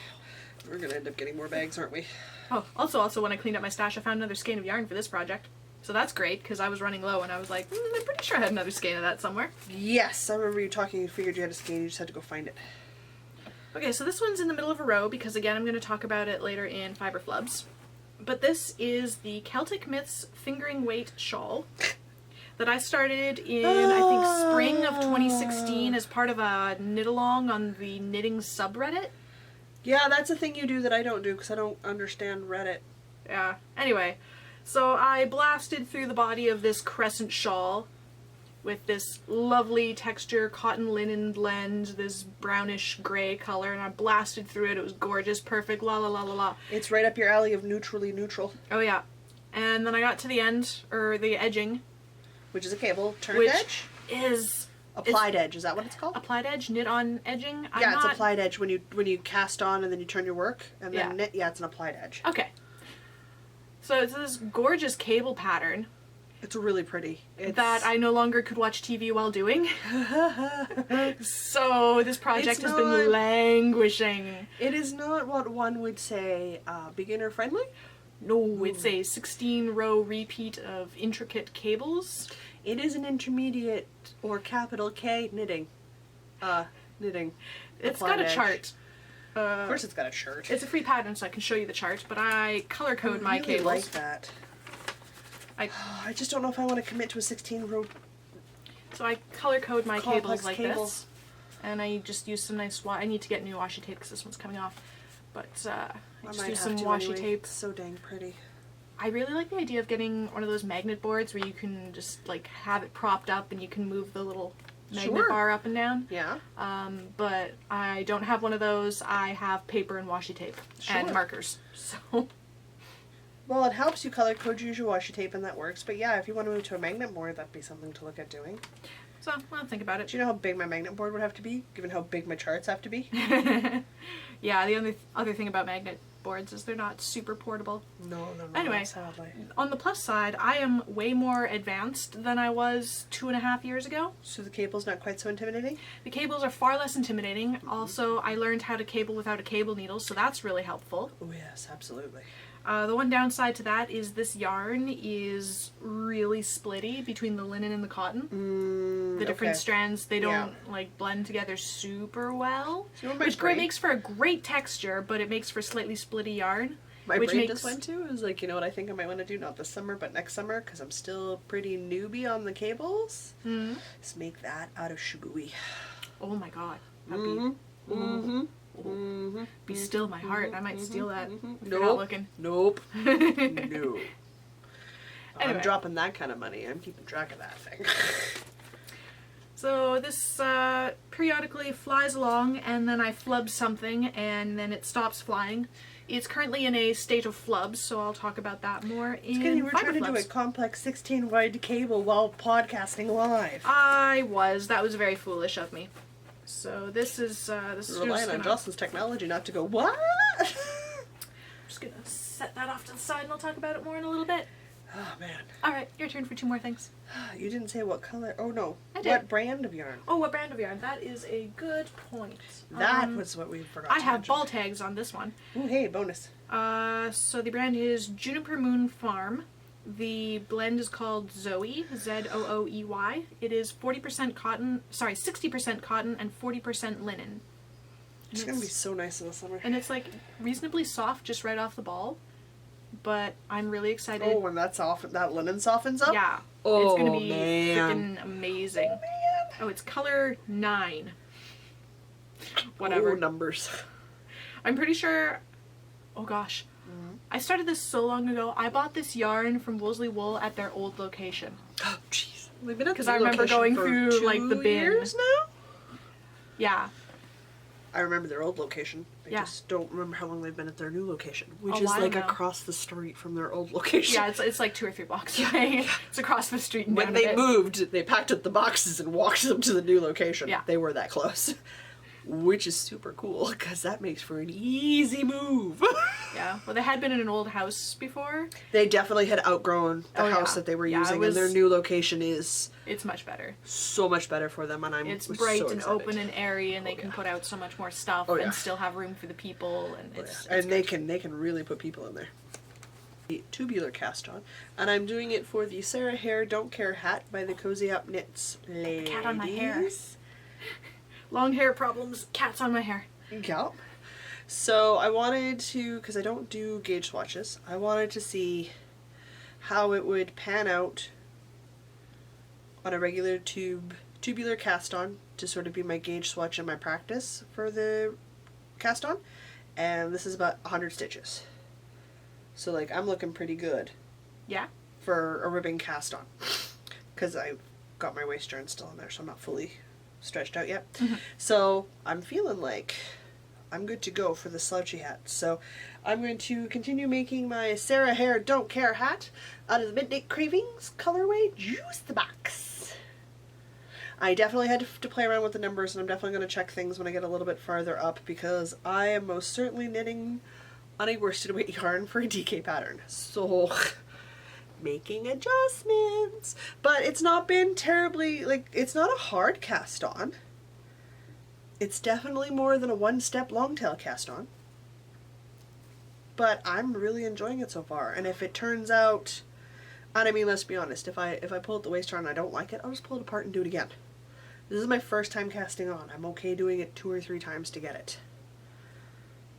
We're going to end up getting more bags, aren't we? Oh, also when I cleaned up my stash, I found another skein of yarn for this project. So that's great, because I was running low and I was like, I'm pretty sure I had another skein of that somewhere. Yes, I remember you talking, you figured you had a skein, you just had to go find it. Okay, so this one's in the middle of a row, because again, I'm going to talk about it later in Fiber Flubs. But this is the Celtic Myths Fingering Weight Shawl that I started in, I think, spring of 2016 as part of a knit-along on the knitting subreddit. Yeah, that's a thing you do that I don't do because I don't understand Reddit. Yeah. Anyway, so I blasted through the body of this crescent shawl with this lovely texture, cotton linen blend, this brownish gray color, and I blasted through it. It was gorgeous, perfect, la la la la la. It's right up your alley of neutrally neutral. Oh yeah. And then I got to the end, or the edging. Which is a cable turned Which edge? is... Applied edge, is that what it's called? Applied edge, knit on edging? Yeah, it's applied edge when you cast on and then you turn your work and then Yeah. knit. Yeah, it's an applied edge. Okay. So it's this gorgeous cable pattern It's really pretty. that I no longer could watch TV while doing. So this project has been languishing. It is not what one would say beginner friendly. No, it's a 16-row repeat of intricate cables. It is an intermediate or capital K knitting. Knitting. It's Applied got a edge. chart. Of course it's got a chart. It's a free pattern, so I can show you the chart, but I color code my really cables. like that. I just don't know if I want to commit to a 16-row. So I color code my Complex cables like cable. this. And I just use some nice I need to get new washi tape because this one's coming off. But I just might use have some to washi anyway. tape. It's so dang pretty. I really like the idea of getting one of those magnet boards where you can just like have it propped up and you can move the little magnet bar up and down. Yeah. But I don't have one of those. I have paper and washi tape and markers. So. Well, it helps you color code, use your washi tape, and that works. But yeah, if you want to move to a magnet board, that'd be something to look at doing. So, I'll think about it. Do you know how big my magnet board would have to be, given how big my charts have to be? Yeah, the only other thing about magnet boards is they're not super portable. No, anyway, sadly. On the plus side, I am way more advanced than I was 2.5 years ago. So the cable's not quite so intimidating? The cables are far less intimidating. Also, I learned how to cable without a cable needle, so that's really helpful. Oh yes, absolutely. The one downside to that is this yarn is really splitty between the linen and the cotton. The different strands, they don't like blend together super well, which makes for a great texture, but it makes for slightly splitty yarn. My brain just went to is like, you know what I think I might want to do, not this summer, but next summer, because I'm still pretty newbie on the cables, is make that out of shibui. Oh my god. Be still my heart. I might steal that if you're not looking. Nope. No. Anyway. I'm dropping that kind of money. I'm keeping track of that thing. So this periodically flies along, and then I flub something, and then it stops flying. It's currently in a state of flubs, so I'll talk about that more in you were trying to do a complex 16 wide cable while podcasting live. That was very foolish of me. So this is relying on Jocelyn's technology not to go, what? I'm just gonna set that off to the side and I'll talk about it more in a little bit. Oh man. Alright, your turn for 2 more things. You didn't say what color. Oh no. I did. What brand of yarn? Oh, what brand of yarn? That is a good point. That was what we forgot I to have mention. ball tags on this one. Ooh, hey, bonus. So the brand is Juniper Moon Farm. The blend is called Zoe, Z-O-O-E-Y. It is 60% cotton and 40% linen. It's gonna be so nice in the summer. And it's like reasonably soft just right off the ball. But I'm really excited. Oh, when that linen softens up? Yeah. Oh, it's gonna be man. freaking amazing. Oh, man. Oh, it's color 9. Whatever. Oh, numbers. I'm pretty sure. Oh gosh. I started this so long ago. I bought this yarn from Woolsey Wool at their old location. Oh, jeez. We've been at because I remember going through like the bin. Years now? Yeah. I remember their old location. I just don't remember how long they've been at their new location, which is like across the street from their old location. Yeah, it's like 2 or 3 blocks away. It's across the street. And when they moved, they packed up the boxes and walked them to the new location. Yeah. They were that close. Which is super cool, because that makes for an easy move. Yeah, well, they had been in an old house before. They definitely had outgrown the house that they were using, and their new location is... It's much better. So much better for them, and It's bright and open and airy, and they can put out so much more stuff and still have room for the people, and it's they can really put people in there. The tubular cast on, and I'm doing it for the Sarah Hare Don't Care hat by the Cozy Up Knits ladies. Cat on my hair. Long hair problems, cats on my hair. Yep. So I wanted to, because I don't do gauge swatches, I wanted to see how it would pan out on a regular tubular cast on to sort of be my gauge swatch and my practice for the cast on. And this is about 100 stitches. So like I'm looking pretty good. Yeah. For a ribbing cast on. Because I've got my waist yarn still in there, so I'm not fully stretched out yet. So I'm feeling like I'm good to go for the slouchy hat. So I'm going to continue making my Sarah Hare Don't Care hat out of the Midnight Cravings colorway Juice the Box. I definitely had to play around with the numbers, and I'm definitely going to check things when I get a little bit farther up, because I am most certainly knitting on a worsted weight yarn for a DK pattern. So making adjustments, but it's not been terribly, like, it's not a hard cast on. It's definitely more than a one-step long-tail cast on, but I'm really enjoying it so far. And if it turns out, and I mean, let's be honest, if I pull out the waist yarn and I don't like it, I'll just pull it apart and do it again. This is my first time casting on. I'm okay doing it 2 or 3 times to get it.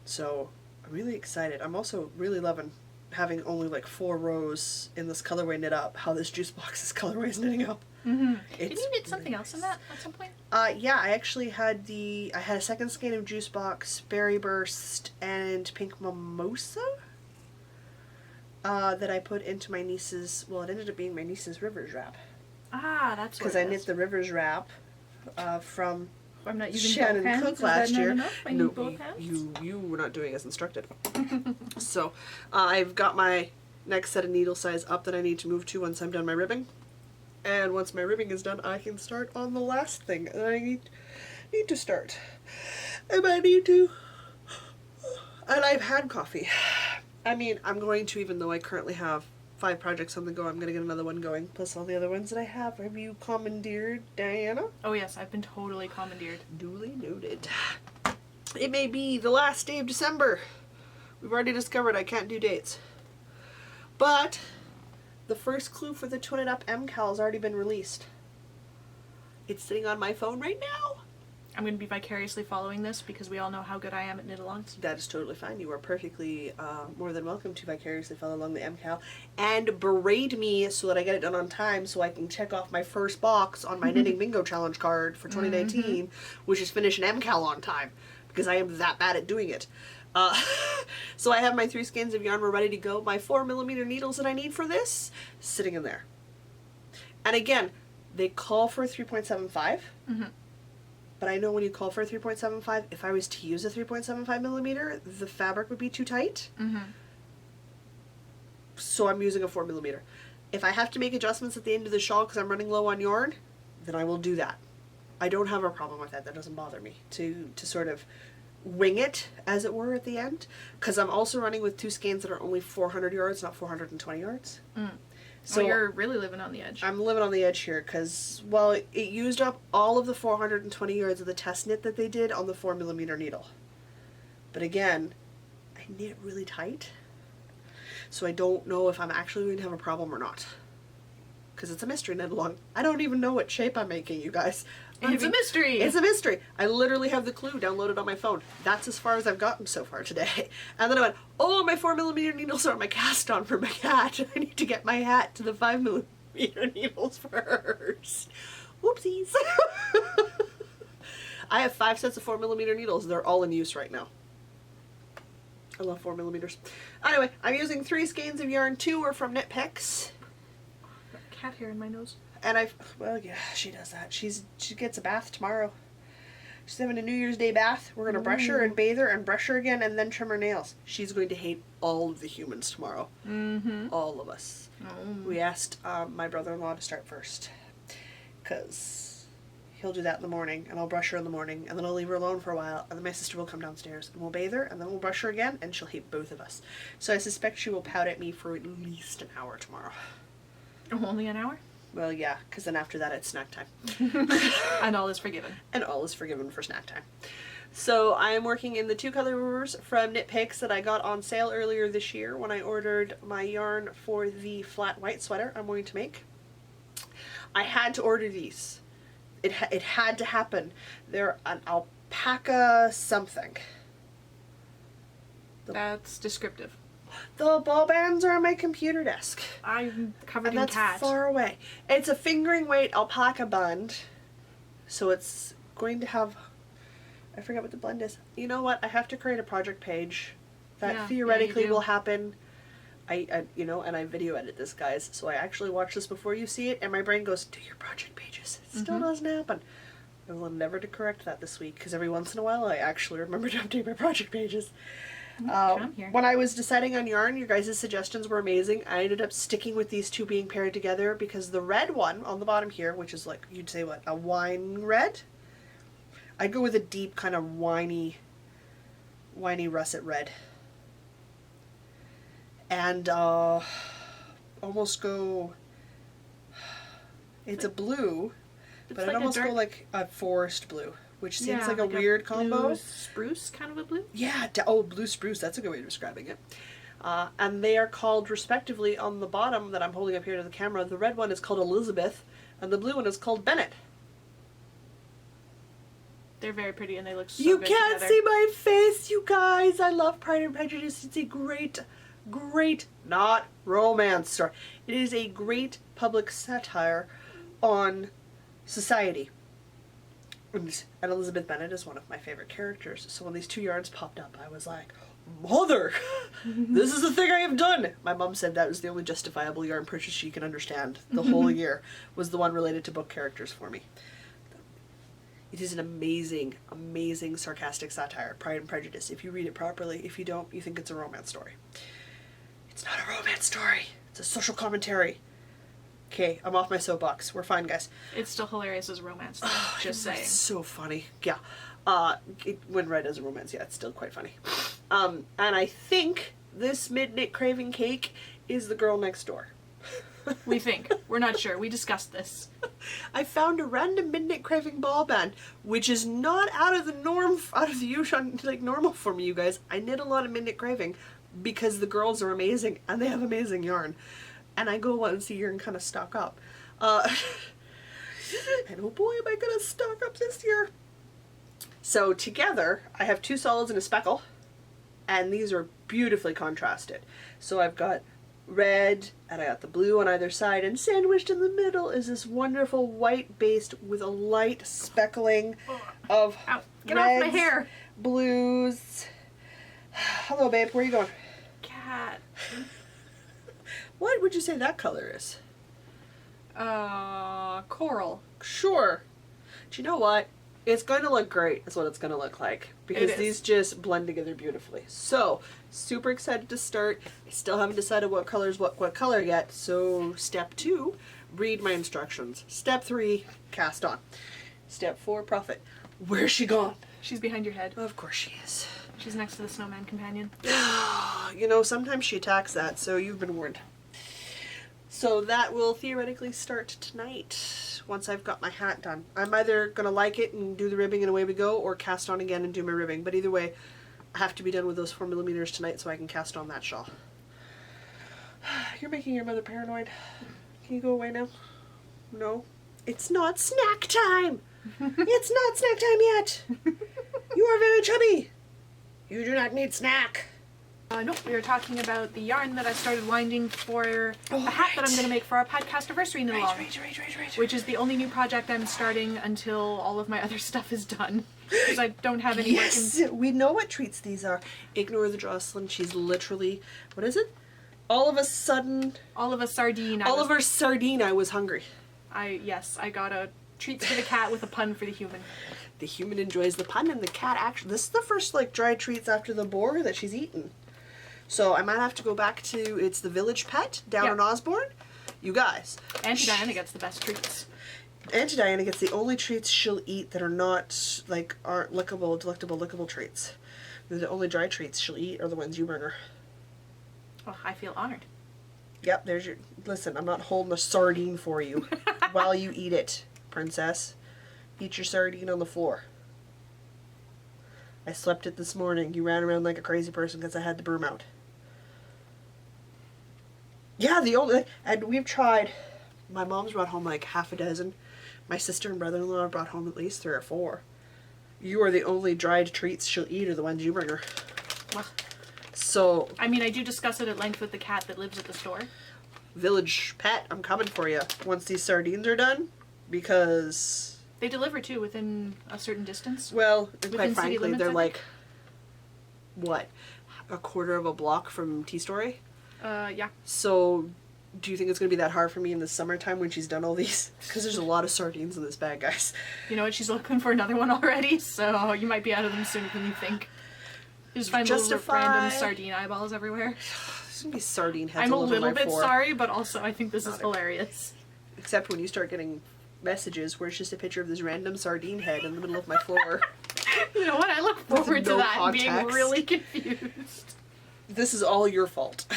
So I'm really excited. I'm also really loving having only like 4 rows in this colorway knit up, how this Juice Box's colorway is knitting up. Didn't you knit something else in that at some point? Yeah, I actually had I had a second skein of Juice Box, Berry Burst, and Pink Mimosa that I put into my niece's, well, it ended up being my niece's Rivers wrap. Ah, that's what because I knit the Rivers wrap from I'm not using Shannon both hands. Cook Is last that not year. enough? I need both hands. You were not doing as instructed. So I've got my next set of needle size up that I need to move to once I'm done my ribbing. And once my ribbing is done, I can start on the last thing that I need to start. And I need to... And I've had coffee. I mean, I'm going to, even though I currently have 5 projects on the go, I'm going to get another one going, plus all the other ones that I have. Have you commandeered, Diana? Oh yes, I've been totally commandeered. Duly noted. It may be the last day of December. We've already discovered I can't do dates. But the first clue for the Twin It Up MCAL has already been released. It's sitting on my phone right now. I'm going to be vicariously following this because we all know how good I am at knit-alongs. That is totally fine. You are perfectly more than welcome to vicariously follow along the MCAL and berate me so that I get it done on time so I can check off my first box on my Knitting Bingo Challenge card for 2019, which is finish an MCAL on time because I am that bad at doing it. So I have my 3 skeins of yarn ready to go. My 4mm needles that I need for this sitting in there. And again, they call for a 3.75. But I know when you call for a 3.75, if I was to use a 3.75mm, the fabric would be too tight. So I'm using a 4mm. If I have to make adjustments at the end of the shawl because I'm running low on yarn, then I will do that. I don't have a problem with that. That doesn't bother me. To sort of wing it, as it were, at the end. Because I'm also running with 2 skeins that are only 400 yards, not 420 yards. So you're really living on the edge. I'm living on the edge here because, well, it used up all of the 420 yards of the test knit that they did on the 4mm needle. But again, I knit really tight, so I don't know if I'm actually going to have a problem or not. Because it's a mystery knit along. I don't even know what shape I'm making, you guys. It's a mystery! It's a mystery. I literally have the clue downloaded on my phone. That's as far as I've gotten so far today. And then I went, oh, my 4mm needles are on my cast on for my hat. I need to get my hat to the 5mm needles first. Whoopsies. I have 5 sets of 4mm needles. They're all in use right now. I love 4mm. Anyway, I'm using 3 skeins of yarn. 2 are from Knit Picks. Cat hair in my nose. And well, yeah, she does that. She gets a bath tomorrow. She's having a New Year's Day bath. We're going to brush her and bathe her and brush her again and then trim her nails. She's going to hate all of the humans tomorrow. All of us. We asked my brother-in-law to start first. Because he'll do that in the morning and I'll brush her in the morning and then I'll leave her alone for a while and then my sister will come downstairs and we'll bathe her and then we'll brush her again and she'll hate both of us. So I suspect she will pout at me for at least an hour tomorrow. Oh, only an hour? Well, yeah, because then after that it's snack time. And all is forgiven. And all is forgiven for snack time. So I am working in the 2 colors from Knit Picks that I got on sale earlier this year when I ordered my yarn for the flat white sweater I'm going to make. I had to order these. It had to happen. They're an alpaca something. That's descriptive. The ball bands are on my computer desk. I'm covered And in that's cat. far away. It's a fingering weight alpaca bund. So it's going to have... I forget what the blend is. You know what? I have to create a project page. That theoretically will happen. You know, and I video edit this, guys. So I actually watch this before you see it. And my brain goes, do your project pages. It still doesn't happen. I will endeavor to correct that this week. Because every once in a while I actually remember to update my project pages. When I was deciding on yarn, your guys' suggestions were amazing. I ended up sticking with these 2 being paired together because the red one on the bottom here, which is like, you'd say what, a wine red? I'd go with a deep kind of winey russet red. And almost go, it's a blue, but I'd almost go like a forest blue. Which seems like a weird combo. Blue spruce kind of a blue? Yeah, blue spruce, that's a good way of describing it. And they are called, respectively, on the bottom that I'm holding up here to the camera, the red one is called Elizabeth, and the blue one is called Bennett. They're very pretty and they look so you good can't together. see my face, you guys! I love Pride and Prejudice. It's a great, not romance story. It is a great public satire on society. And Elizabeth Bennet is one of my favorite characters. So when these 2 yarns popped up, I was like, Mother! This is the thing I have done! My mom said that was the only justifiable yarn purchase she can understand the whole year, was the one related to book characters for me. It is an amazing, amazing sarcastic satire, Pride and Prejudice. If you read it properly, if you don't, you think it's a romance story. It's not a romance story. It's a social commentary. Okay, I'm off my soapbox. We're fine, guys. It's still hilarious as a romance. Though, just saying. It's so funny. Yeah. When read as a romance, yeah, it's still quite funny. And I think this Midnight Craving cake is the girl next door. We think. We're not sure. We discussed this. I found a random Midnight Craving ball band, which is not out of the norm, out of the usual, like normal for me, you guys. I knit a lot of Midnight Craving because the girls are amazing and they have amazing yarn. And I go once a year and kind of stock up. And oh boy, am I gonna stock up this year. So together, I have 2 solids and a speckle, and these are beautifully contrasted. So I've got red, and I got the blue on either side, and sandwiched in the middle is this wonderful white base with a light speckling of Ow. Get reds, off my hair! blues. Hello, babe. Where are you going? Cat. What would you say that color is? Coral. Sure. Do you know what? It's going to look great is what it's going to look like. Because these just blend together beautifully. So, super excited to start. I still haven't decided what colors, what color yet. So, step 2, read my instructions. Step 3, cast on. Step 4, profit. Where's she gone? She's behind your head. Of course she is. She's next to the snowman companion. You know, sometimes she attacks that, so you've been warned. So that will theoretically start tonight, once I've got my hat done. I'm either going to like it and do the ribbing and away we go, or cast on again and do my ribbing. But either way, I have to be done with those 4mm tonight so I can cast on that shawl. You're making your mother paranoid. Can you go away now? No? It's not snack time! It's not snack time yet! You are very chubby! You do not need snack! Nope, we were talking about the yarn that I started winding for a hat that I'm going to make for our podcast anniversary knit along. Right. Which is the only new project I'm starting until all of my other stuff is done. Because I don't have any work in... We know what treats these are. Ignore the Jocelyn. She's literally... What is it? All of a sardine. I was hungry. Yes, I got a treats for the cat with a pun for the human. The human enjoys the pun, and the cat actually... This is the first, like, dry treats after the boar that she's eaten. So I might have to go back to... It's the Village Pet down in Osborne. You guys. Auntie Diana gets the best treats. Auntie Diana gets the only treats she'll eat that are not, like, aren't lickable, delectable, lickable treats. The only dry treats she'll eat are the ones you bring her. Oh, I feel honored. Yep, there's your... Listen, I'm not holding a sardine for you while you eat it, princess. Eat your sardine on the floor. I slept it this morning. You ran around like a crazy person because I had the broom out. Yeah, the only... And we've tried... My mom's brought home like half a dozen. My sister and brother-in-law brought home at least 3 or 4. You are the only dried treats she'll eat are the ones you bring her. Well, so... I mean, I do discuss it at length with the cat that lives at the store. Village Pet, I'm coming for you once these sardines are done. Because... They deliver, too, within a certain distance. Well, within quite city frankly, limits, they're I like... What? A quarter of a block from T-Story? Yeah. So, do you think it's going to be that hard for me in the summertime when she's done all these? Because there's a lot of sardines in this bag, guys. You know what? She's looking for another one already, so you might be out of them sooner than you think. You just find little random sardine eyeballs everywhere. There's going to be sardine heads I'm a all over little my bit floor. sorry, but also I think this is hilarious. Except when you start getting messages where it's just a picture of this random sardine head in the middle of my floor. You know what? I look forward to no that and being context. really confused. This is all your fault.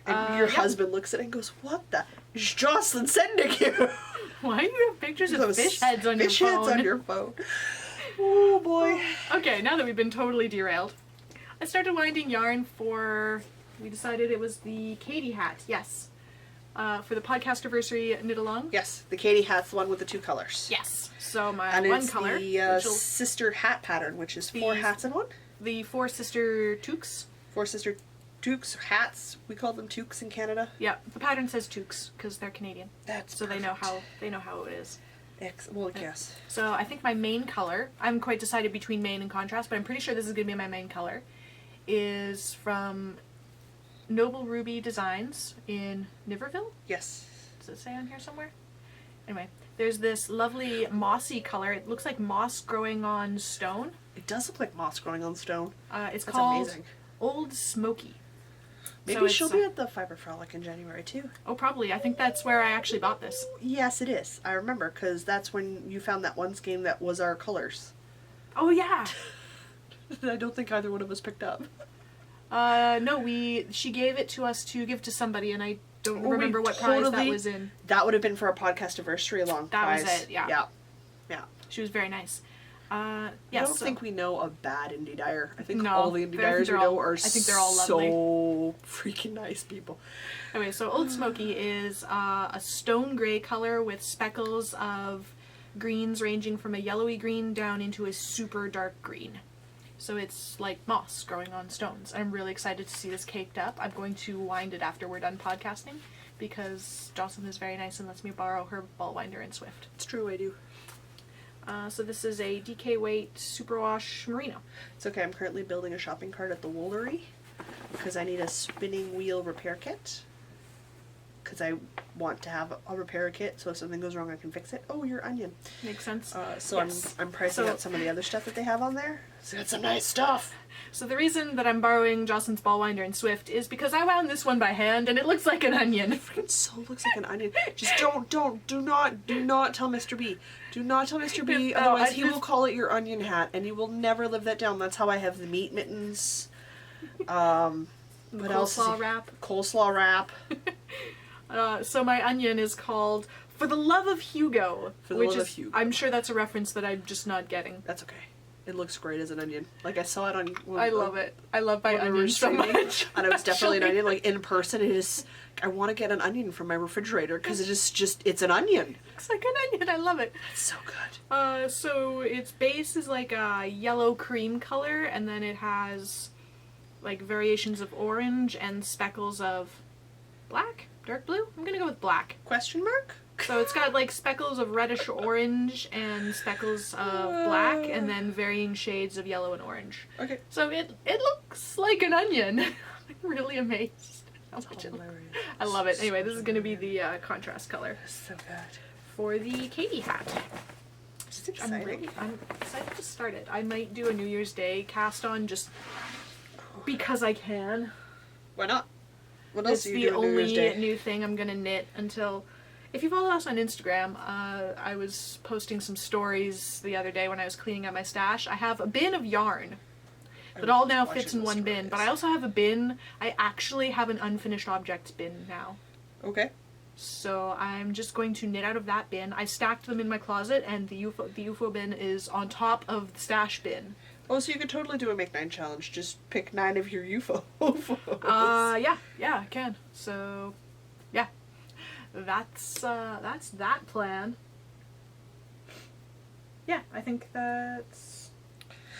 And your husband looks at it and goes, "What the is Jocelyn sending you?" Why do you have pictures of Those fish heads on your fish phone? heads on your phone. Oh boy. Okay, now that we've been totally derailed, I started winding yarn for... We decided it was the Katie hat. Yes. For the podcast anniversary knit along. Yes, the Katie hat's the one with the 2 colors. Yes. So my And one it's color, the sister hat pattern, which is 4 hats in one. the 4 sister toques. 4 sister toques, hats. We call them toques in Canada. Yeah, the pattern says toques because they're Canadian. That's so perfect. they know how it is. Well, yes. So I think my main color, I'm quite decided between main and contrast, but I'm pretty sure this is going to be my main color, is from Noble Ruby Designs in Niverville. Yes. Does it say on here somewhere? Anyway, There's this lovely mossy color. It looks like moss growing on stone. It does look like moss growing on stone. It's That's called amazing. Old Smoky. Maybe So she'll it's, be at the Fiber Frolic in January too. Oh, probably. I think that's where I actually bought this. Yes, it is. I remember, because that's when you found that one skein that was our colors. Oh, yeah. I don't think either one of us picked up. No, she gave it to us to give to somebody, and I don't remember what prize that was in. That would have been for a podcast anniversary long prize. That was it, yeah. Yeah. Yeah. She was very nice. I don't think we know a bad indie dyer. I think No, all the indie I dyers think we they're know all- are I think they're all so lovely. freaking nice people. Anyway, so Old Smoky is a stone gray color with speckles of greens ranging from a yellowy green down into a super dark green. So it's like moss growing on stones. I'm really excited to see this caked up. I'm going to wind it after we're done podcasting because Jocelyn is very nice and lets me borrow her ball winder and Swift. It's true, I do. So this is a DK weight superwash merino. It's okay, I'm currently building a shopping cart at the Woolery because I need a spinning wheel repair kit. Because I want to have a repair kit, so if something goes wrong, I can fix it. Oh, your onion. Makes sense. So Yes. I'm pricing So- out some of the other stuff that they have on there. So it's some nice stuff. So the reason that I'm borrowing Jocelyn's ball winder and Swift is because I wound this one by hand and it looks like an onion. It so looks like an onion. Just do not tell Mr. B. Do not tell Mr. B, No, otherwise I he just- will call it your onion hat, and you will never live that down. That's how I have the meat mittens. What else? Coleslaw wrap. Coleslaw wrap. So my onion is called For the Love of Hugo. For the which Love is, of Hugo. I'm sure that's a reference that I'm just not getting. That's okay. It looks great as an onion. Like I saw it on. I love it. I love my when we were onion so streaming, much. and it was definitely an Actually. onion. Like in person, it is. I want to get an onion from my refrigerator because it is just. It's an onion. It's like an onion. I love it. It's so good. So its base is like a yellow cream color, and then it has like variations of orange and speckles of black, dark blue. I'm gonna go with black. Question mark? So it's got like speckles of reddish orange and speckles of black, and then varying shades of yellow and orange. Okay. So it looks like an onion. I'm really amazed. How much it looks. Hilarious. I love it. Anyway, this is going to be the contrast color So good. for the Katie hat. It's exciting. I'm excited to start it. I might do a New Year's Day cast on just because I can. Why not? What else It's are you the doing New Year's only Day? new thing I'm gonna knit until. If you follow us on Instagram, I was posting some stories the other day when I was cleaning out my stash. I have a bin of yarn that all now fits in one bin, but I also have a bin. I actually have an unfinished objects bin now. Okay. So I'm just going to knit out of that bin. I stacked them in my closet, and the UFO bin is on top of the stash bin. Oh, so you could totally do a Make 9 challenge. Just pick 9 of your UFOs. Yeah, I can. So, yeah, that's that plan. Yeah, I think that's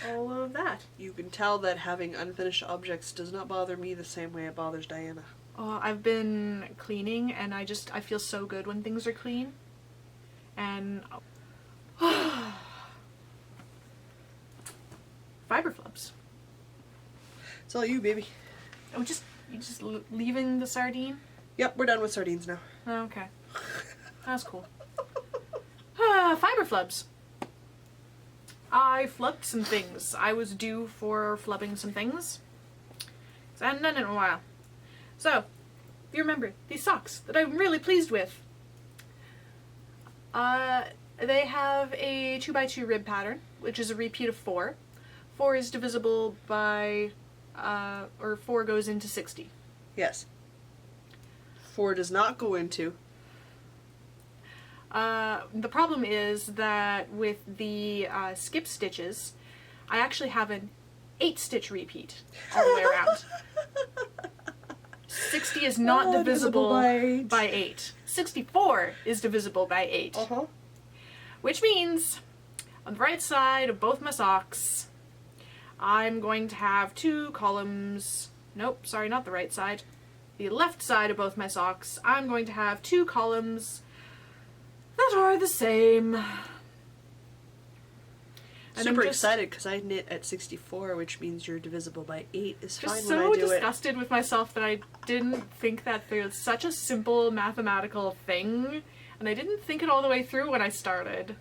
all of that. You can tell that having unfinished objects does not bother me the same way it bothers Diana. I've been cleaning, and I feel so good when things are clean. And fiber flubs. It's all you, baby. Oh, you just leaving the sardine? Yep, we're done with sardines now. Oh, okay, that's cool. Fiber flubs. I flubbed some things. I was due for flubbing some things. 'Cause I hadn't done it in a while. So, if you remember, these socks that I'm really pleased with. They have a 2x2 rib pattern, which is a repeat of 4. 4 is divisible by, or 4 goes into 60. Yes. 4 does not go into. The problem is that with the skip stitches, I actually have an 8-stitch repeat all the way around. 60 is not divisible by 8. 64 is divisible by 8. Uh-huh. Which means, on the right side of both my socks, I'm going to have 2 columns. Nope, sorry, not the right side. The left side of both my socks, I'm going to have 2 columns that are the same. And Super I'm just excited because I knit at 64, which means you're divisible by 8 is fine Just when I so do it. disgusted with myself that I didn't think that there's such a simple mathematical thing And I didn't think it all the way through when I started.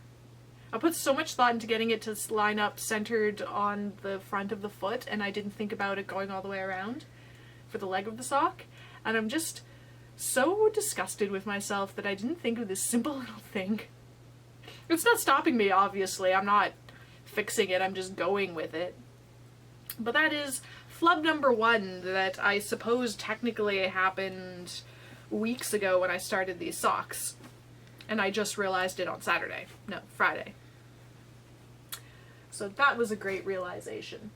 I put so much thought into getting it to line up centered on the front of the foot, and I didn't think about it going all the way around for the leg of the sock. And I'm just so disgusted with myself that I didn't think of this simple little thing. It's not stopping me, obviously. I'm not fixing it, I'm just going with it. But that is flub number 1 that I suppose technically happened weeks ago when I started these socks. And I just realized it on Saturday. No, Friday. So that was a great realization.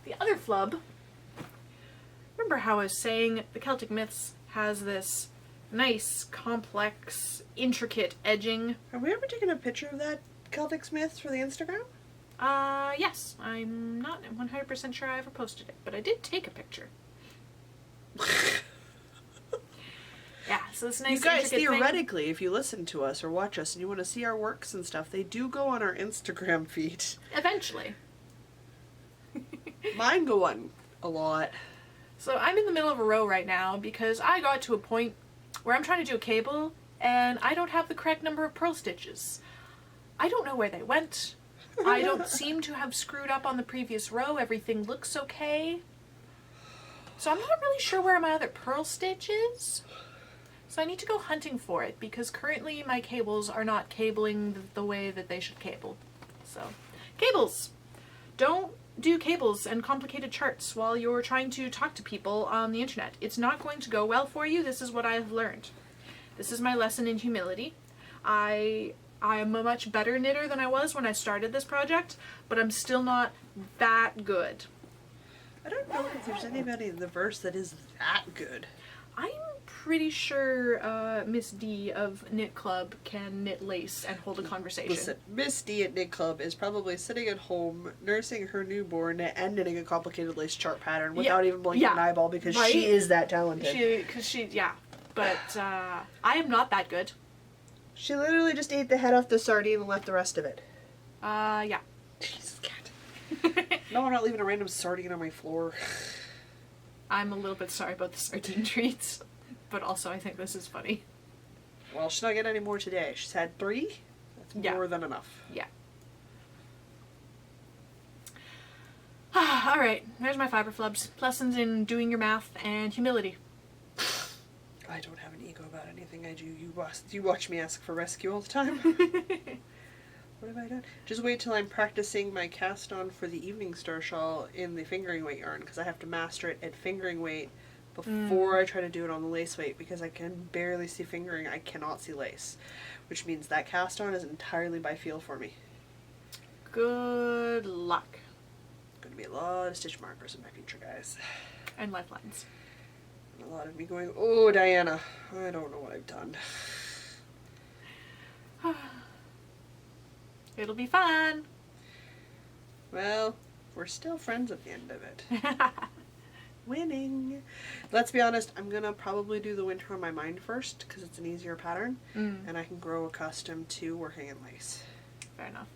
The other flub, remember how I was saying the Celtic Myths has this nice, complex, intricate edging? Have we ever taken a picture of that Celtic Myths for the Instagram? Yes. I'm not 100% sure I ever posted it, but I did take a picture. Yeah, so this nice, you guys, intricate theoretically, if you listen to us or watch us and you want to see our works and stuff, they do go on our Instagram feed. Eventually. Mine go on a lot. So I'm in the middle of a row right now because I got to a point where I'm trying to do a cable and I don't have the correct number of pearl stitches. I don't know where they went. I don't seem to have screwed up on the previous row. Everything looks okay. So I'm not really sure where my other pearl stitch is. So I need to go hunting for it because currently my cables are not cabling the way that they should cable. So, cables! Don't do cables and complicated charts while you're trying to talk to people on the internet. It's not going to go well for you. This is what I have learned. This is my lesson in humility. I am a much better knitter than I was when I started this project, but I'm still not that good. I don't know if there's anybody in the verse that is that good. I'm pretty sure Miss D of Knit Club can knit lace and hold a conversation. Listen, Miss D at Knit Club is probably sitting at home nursing her newborn and knitting a complicated lace chart pattern without even blinking an eyeball because she is that talented. But I am not that good. She literally just ate the head off the sardine and left the rest of it. Yeah. Jesus, cat. No, I'm not leaving a random sardine on my floor. I'm a little bit sorry about the sardine treats, but also I think this is funny. Well, she's not getting any more today. She's had 3. That's more than enough. Yeah. Alright, there's my fiber flubs. Lessons in doing your math and humility. I don't have an ego about anything I do. You watch me ask for rescue all the time. What have I done? Just wait till I'm practicing my cast on for the evening star shawl in the fingering weight yarn because I have to master it at fingering weight before I try to do it on the lace weight because I can barely see fingering. I cannot see lace, which means that cast on is entirely by feel for me. Good luck. Going to be a lot of stitch markers in my future, guys. And lifelines. And a lot of me going, oh, Diana, I don't know what I've done. It'll be fun. Well, we're still friends at the end of it. Winning. Let's be honest, I'm going to probably do the winter on my mind first because it's an easier pattern and I can grow accustomed to working in lace. Fair enough.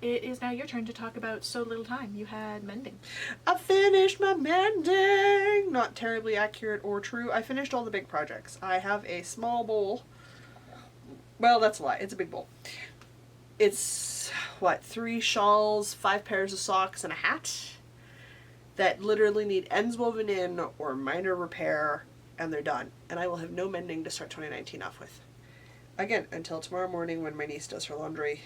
It is now your turn to talk about so little time. You had mending. I finished my mending! Not terribly accurate or true. I finished all the big projects. I have a small bowl. Well, that's a lie. It's a big bowl. It's, 3 shawls, 5 pairs of socks, and a hat that literally need ends woven in or minor repair, and they're done. And I will have no mending to start 2019 off with. Again, until tomorrow morning when my niece does her laundry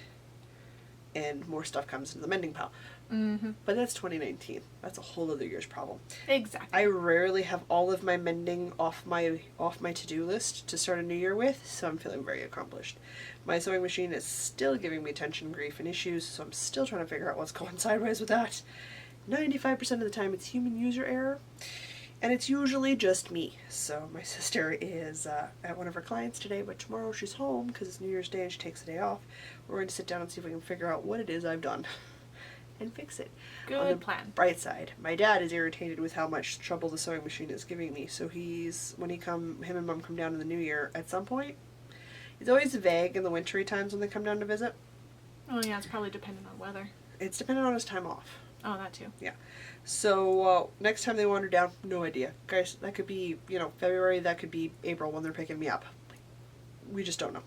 and more stuff comes into the mending pile. But that's 2019. That's a whole other year's problem. Exactly. I rarely have all of my mending off my to-do list to start a new year with, so I'm feeling very accomplished. My sewing machine is still giving me tension, grief, and issues, so I'm still trying to figure out what's going sideways with that. 95% of the time it's human user error, and it's usually just me. So my sister is at one of her clients today, but tomorrow she's home because it's New Year's Day and she takes the day off. We're going to sit down and see if we can figure out what it is I've done and fix it. Good On the plan. bright side, my dad is irritated with how much trouble the sewing machine is giving me, so when him and Mom come down in the new year at some point, it's always vague in the wintry times when they come down to visit. Oh yeah, it's probably dependent on weather. It's dependent on his time off. Oh, that too. Yeah. So next time they wander down, no idea. Guys, that could be, February, that could be April when they're picking me up. Like, we just don't know.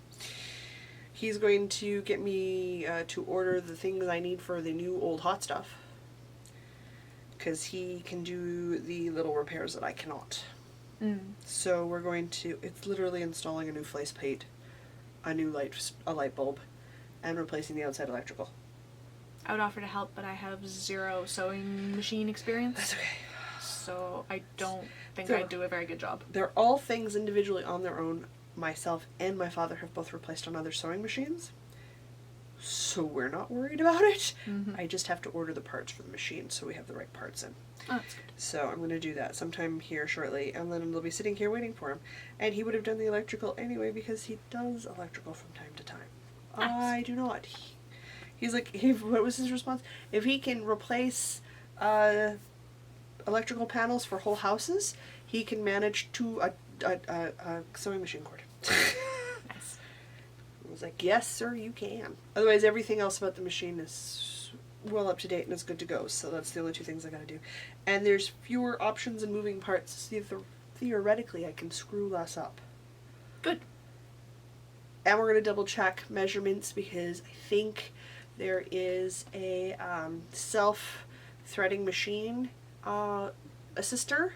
He's going to get me to order the things I need for the new old hot stuff. Because he can do the little repairs that I cannot. So we're going to, it's literally installing a new faceplate, a light bulb, and replacing the outside electrical. I would offer to help, but I have 0 sewing machine experience. That's okay. So I don't think I'd do a very good job. They're all things individually on their own. Myself and my father have both replaced on other sewing machines. So we're not worried about it. I just have to order the parts for the machine so we have the right parts in. Oh, that's good. So I'm going to do that sometime here shortly, and then they'll be sitting here waiting for him. And he would have done the electrical anyway because he does electrical from time to time. Nice. I do not. He's like, what was his response? If he can replace electrical panels for whole houses, he can manage a sewing machine cord. Nice. I was like, yes, sir, you can. Otherwise, everything else about the machine is well up to date and is good to go. So that's the only 2 things I gotta do. And there's fewer options and moving parts. So theoretically, I can screw less up. Good. And we're gonna double check measurements because I think there is a self-threading machine assister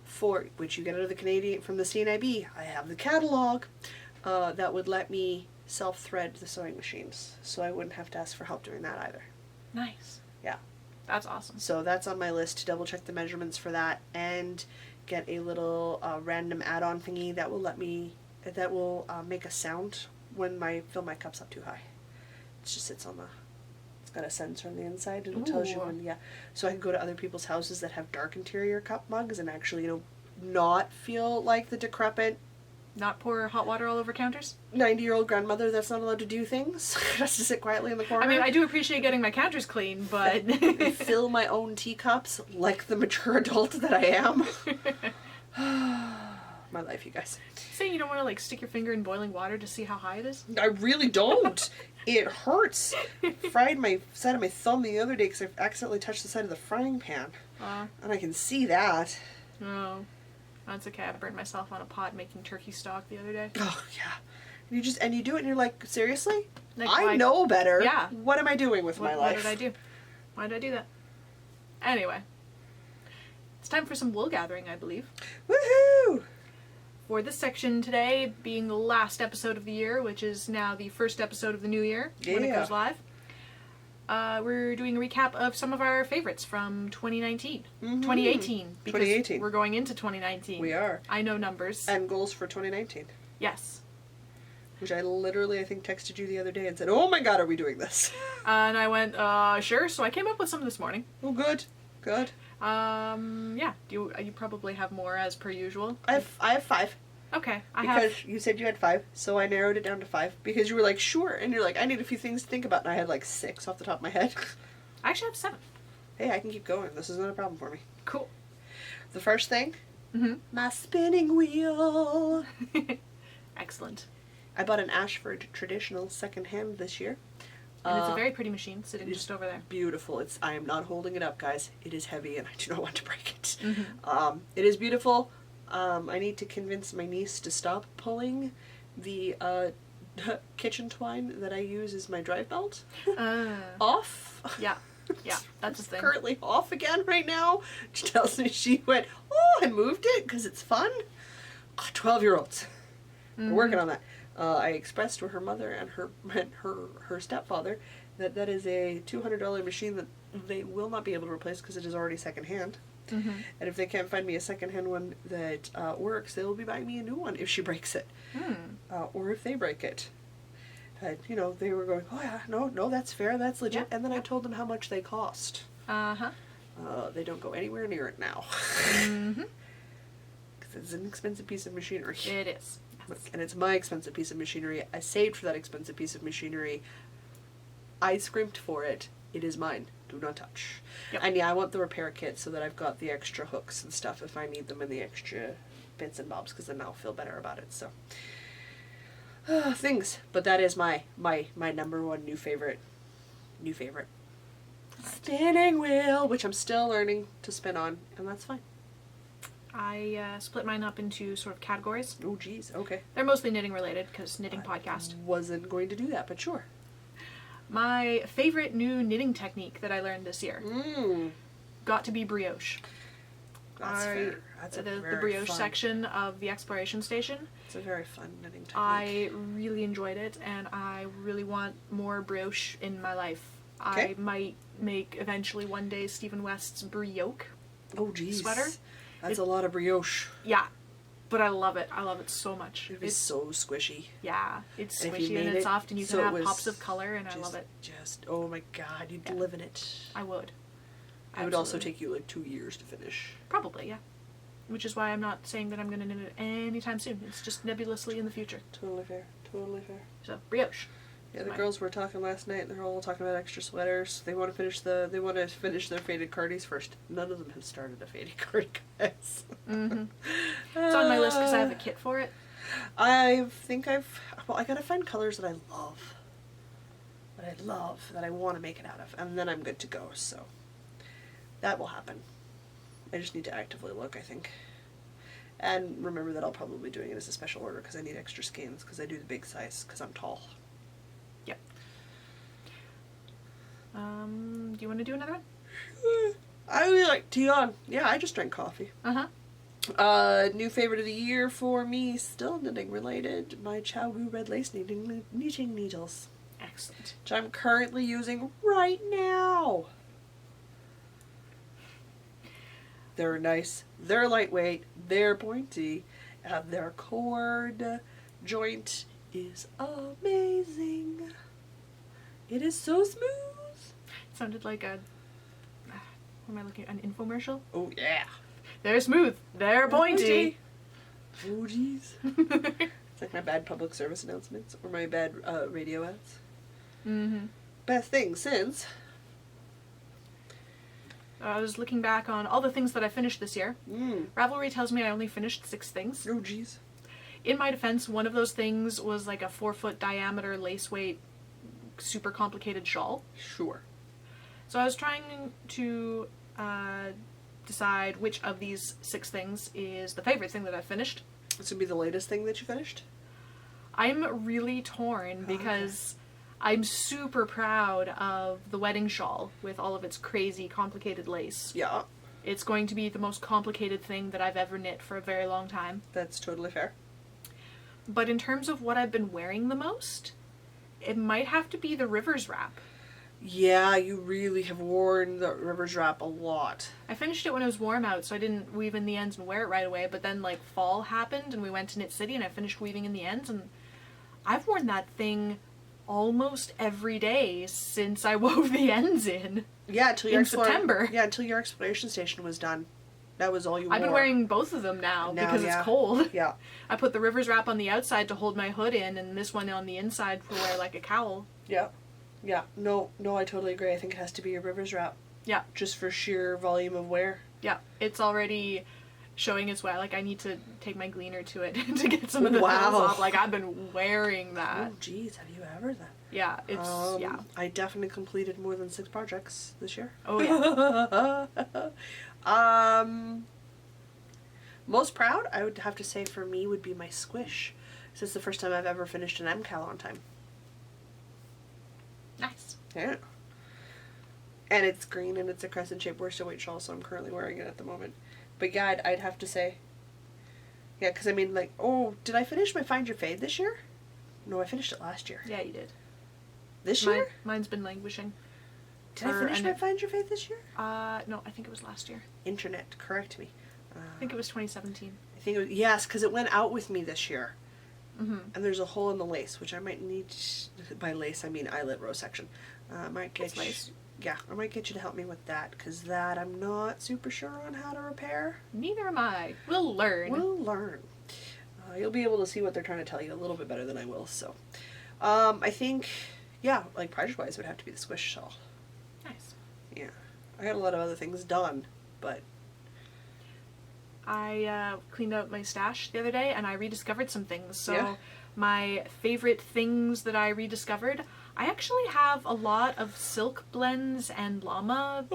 for which you get out of from the CNIB. I have the catalog that would let me self-thread the sewing machines, so I wouldn't have to ask for help doing that either. Nice. Yeah. That's awesome. So that's on my list to double check the measurements for that and get a little random add-on thingy that will make a sound when fill my cups up too high. It just sits on it's got a sensor on the inside and it tells you when, so I can go to other people's houses that have dark interior cup mugs and actually, not feel like the decrepit Not pour hot water all over counters? 90-year-old grandmother that's not allowed to do things. Has to sit quietly in the corner. I mean, I do appreciate getting my counters clean, but... Fill my own teacups like the mature adult that I am. My life, you guys. Saying you don't want to, stick your finger in boiling water to see how high it is? I really don't. It hurts. Fried my side of my thumb the other day because I accidentally touched the side of the frying pan. And I can see that. Oh. That's okay. I burned myself on a pot making turkey stock the other day. Oh, yeah. And you do it and you're like, seriously? Like, I know better. Yeah. What am I doing with my life? What did I do? Why did I do that? Anyway. It's time for some wool gathering, I believe. Woohoo! For this section today, being the last episode of the year, which is now the first episode of the new year when it goes live, we're doing a recap of some of our favorites from 2019. 2018. Because 2018. we're going into 2019. We are. I know numbers. And goals for 2019. Yes. Which I think texted you the other day and said, oh my god, are we doing this? And I went, sure. So I came up with some this morning. Oh, good. Good. Yeah. You probably have more as per usual. I have 5. Okay. Because you said you had 5, so I narrowed it down to 5. Because you were like, sure. And you're like, I need a few things to think about. And I had 6 off the top of my head. I actually have 7. Hey, I can keep going. This is not a problem for me. Cool. The first thing, my spinning wheel. Excellent. I bought an Ashford traditional secondhand this year. And it's a very pretty machine sitting just over there. Beautiful. I am not holding it up, guys. It is heavy and I do not want to break it. It is beautiful. I need to convince my niece to stop pulling the kitchen twine that I use as my drive belt off. Yeah. Yeah, that's a thing. Currently off again right now. She tells me she went, oh, I moved it because it's fun. 12-year-olds. We're working on that. I expressed to her mother and her stepfather that is a $200 machine that they will not be able to replace because it is already secondhand. And if they can't find me a secondhand one that works, they will be buying me a new one if she breaks it. Or if they break it. They were going, oh yeah, no, that's fair, that's legit. And then I told them how much they cost. They don't go anywhere near it now. Because it's an expensive piece of machinery. It is. And it's my expensive piece of machinery. I saved for that expensive piece of machinery. I scrimped for it. It is mine. Do not touch. Yep. And yeah, I want the repair kit so that I've got the extra hooks and stuff if I need them and the extra bits and bobs because then I'll feel better about it. So things. But that is my number one new favorite. Right. Spinning wheel, which I'm still learning to spin on, and that's fine. I split mine up into sort of categories. Oh, geez. Okay. They're mostly knitting related because knitting podcast. Wasn't going to do that, but sure. My favorite new knitting technique that I learned this year got to be brioche. That's fair. That's the brioche fun. section of the exploration station. It's a very fun knitting technique. I really enjoyed it, and I really want more brioche in my life. Okay. I might make eventually one day Stephen West's brioche. Oh, geez. Sweater. That's a lot of brioche. Yeah, but I love it. I love it so much. It was so squishy. Yeah, it's And if you squishy and made it's it soft, and you so can it have was pops of color, and I love it. Just, oh my god, you'd Yeah. live in it. I would. It would also Absolutely. take you like 2 years to finish. Probably, yeah. Which is why I'm not saying that I'm going to knit it anytime soon. It's just nebulously in the future. Totally fair. Totally fair. So, brioche. Yeah, the Mine. girls were talking last night, and they're all talking about extra sweaters. They want to finish their faded cardies first. None of them have started a faded cardie, guys. Mm-hmm. It's on my list because I have a kit for it. I gotta find colors that I love, that I want to make it out of, and then I'm good to go, so that will happen. I just need to actively look, I think. And remember that I'll probably be doing it as a special order because I need extra skeins because I do the big size because I'm tall. Yep. Do you want to do another one? I really like tea on. Yeah, I just drank coffee. Uh-huh. New favorite of the year for me, still knitting related, my Chow Red Lace knitting needles, Excellent. which I'm currently using right now. They're nice, they're lightweight, they're pointy, and their cord joint is amazing. It is so smooth. It sounded like a... What am I looking at? An infomercial? Oh yeah. They're smooth. They're pointy. Oh jeez. It's like my bad public service announcements or my bad radio ads. Mm-hmm. Best thing since. I was looking back on all the things that I finished this year. Mm. Ravelry tells me I only finished 6 things. Oh jeez. In my defense, one of those things was like a 4-foot diameter lace weight, super complicated shawl. Sure. So I was trying to decide which of these 6 things is the favorite thing that I finished. This would be the latest thing that you finished? I'm really torn because I'm super proud of the wedding shawl with all of its crazy complicated lace. Yeah, It's going to be the most complicated thing that I've ever knit for a very long time. that's totally fair. But in terms of what I've been wearing the most, it might have to be the Rivers wrap. Yeah, you really have worn the Rivers wrap a lot. I finished it when it was warm out, so I didn't weave in the ends and wear it right away, but then like fall happened and we went to Knit City and I finished weaving in the ends, and I've worn that thing almost every day since I wove the ends in. Yeah, until In September. Yeah, until your exploration station was done. That was all you wore. I've been wearing both of them now because yeah. it's cold. Yeah. I put the Rivers wrap on the outside to hold my hood in, and this one on the inside to wear like a cowl. Yeah. Yeah. No, I totally agree. I think it has to be a Rivers wrap. Yeah. Just for sheer volume of wear. Yeah, it's already showing its way. Like, I need to take my gleaner to it to get some of the threads off. Like, I've been wearing that. Oh, geez, have you ever then? Yeah, it's, yeah. I definitely completed more than 6 projects this year. Oh, yeah. Most proud, I would have to say for me, would be my squish. This is the first time I've ever finished an MCAL on time. Nice. Yeah. And it's green and it's a crescent shaped worsted weight shawl, so I'm currently wearing it at the moment. But yeah, I'd have to say, yeah, because I mean, like, oh, did I finish my Find Your Fade this year? No, I finished it last year. Yeah, you did. This year? Mine's been languishing. Did I finish my Find Your Fade this year? No, I think it was last year. Internet, correct me. I think it was 2017. I think it was, yes, because it went out with me this year. Mm-hmm. And there's a hole in the lace, which I might need, by lace I mean eyelet row section. I might get That's lace. Yeah, I might get you to help me with that, because that I'm not super sure on how to repair. Neither am I. We'll learn. We'll learn. You'll be able to see what they're trying to tell you a little bit better than I will, so. I think, yeah, like project-wise, it would have to be the squish shawl. Nice. Yeah. I got a lot of other things done, but... I cleaned out my stash the other day and I rediscovered some things. So Yeah. my favorite things that I rediscovered, I actually have a lot of silk blends and llama,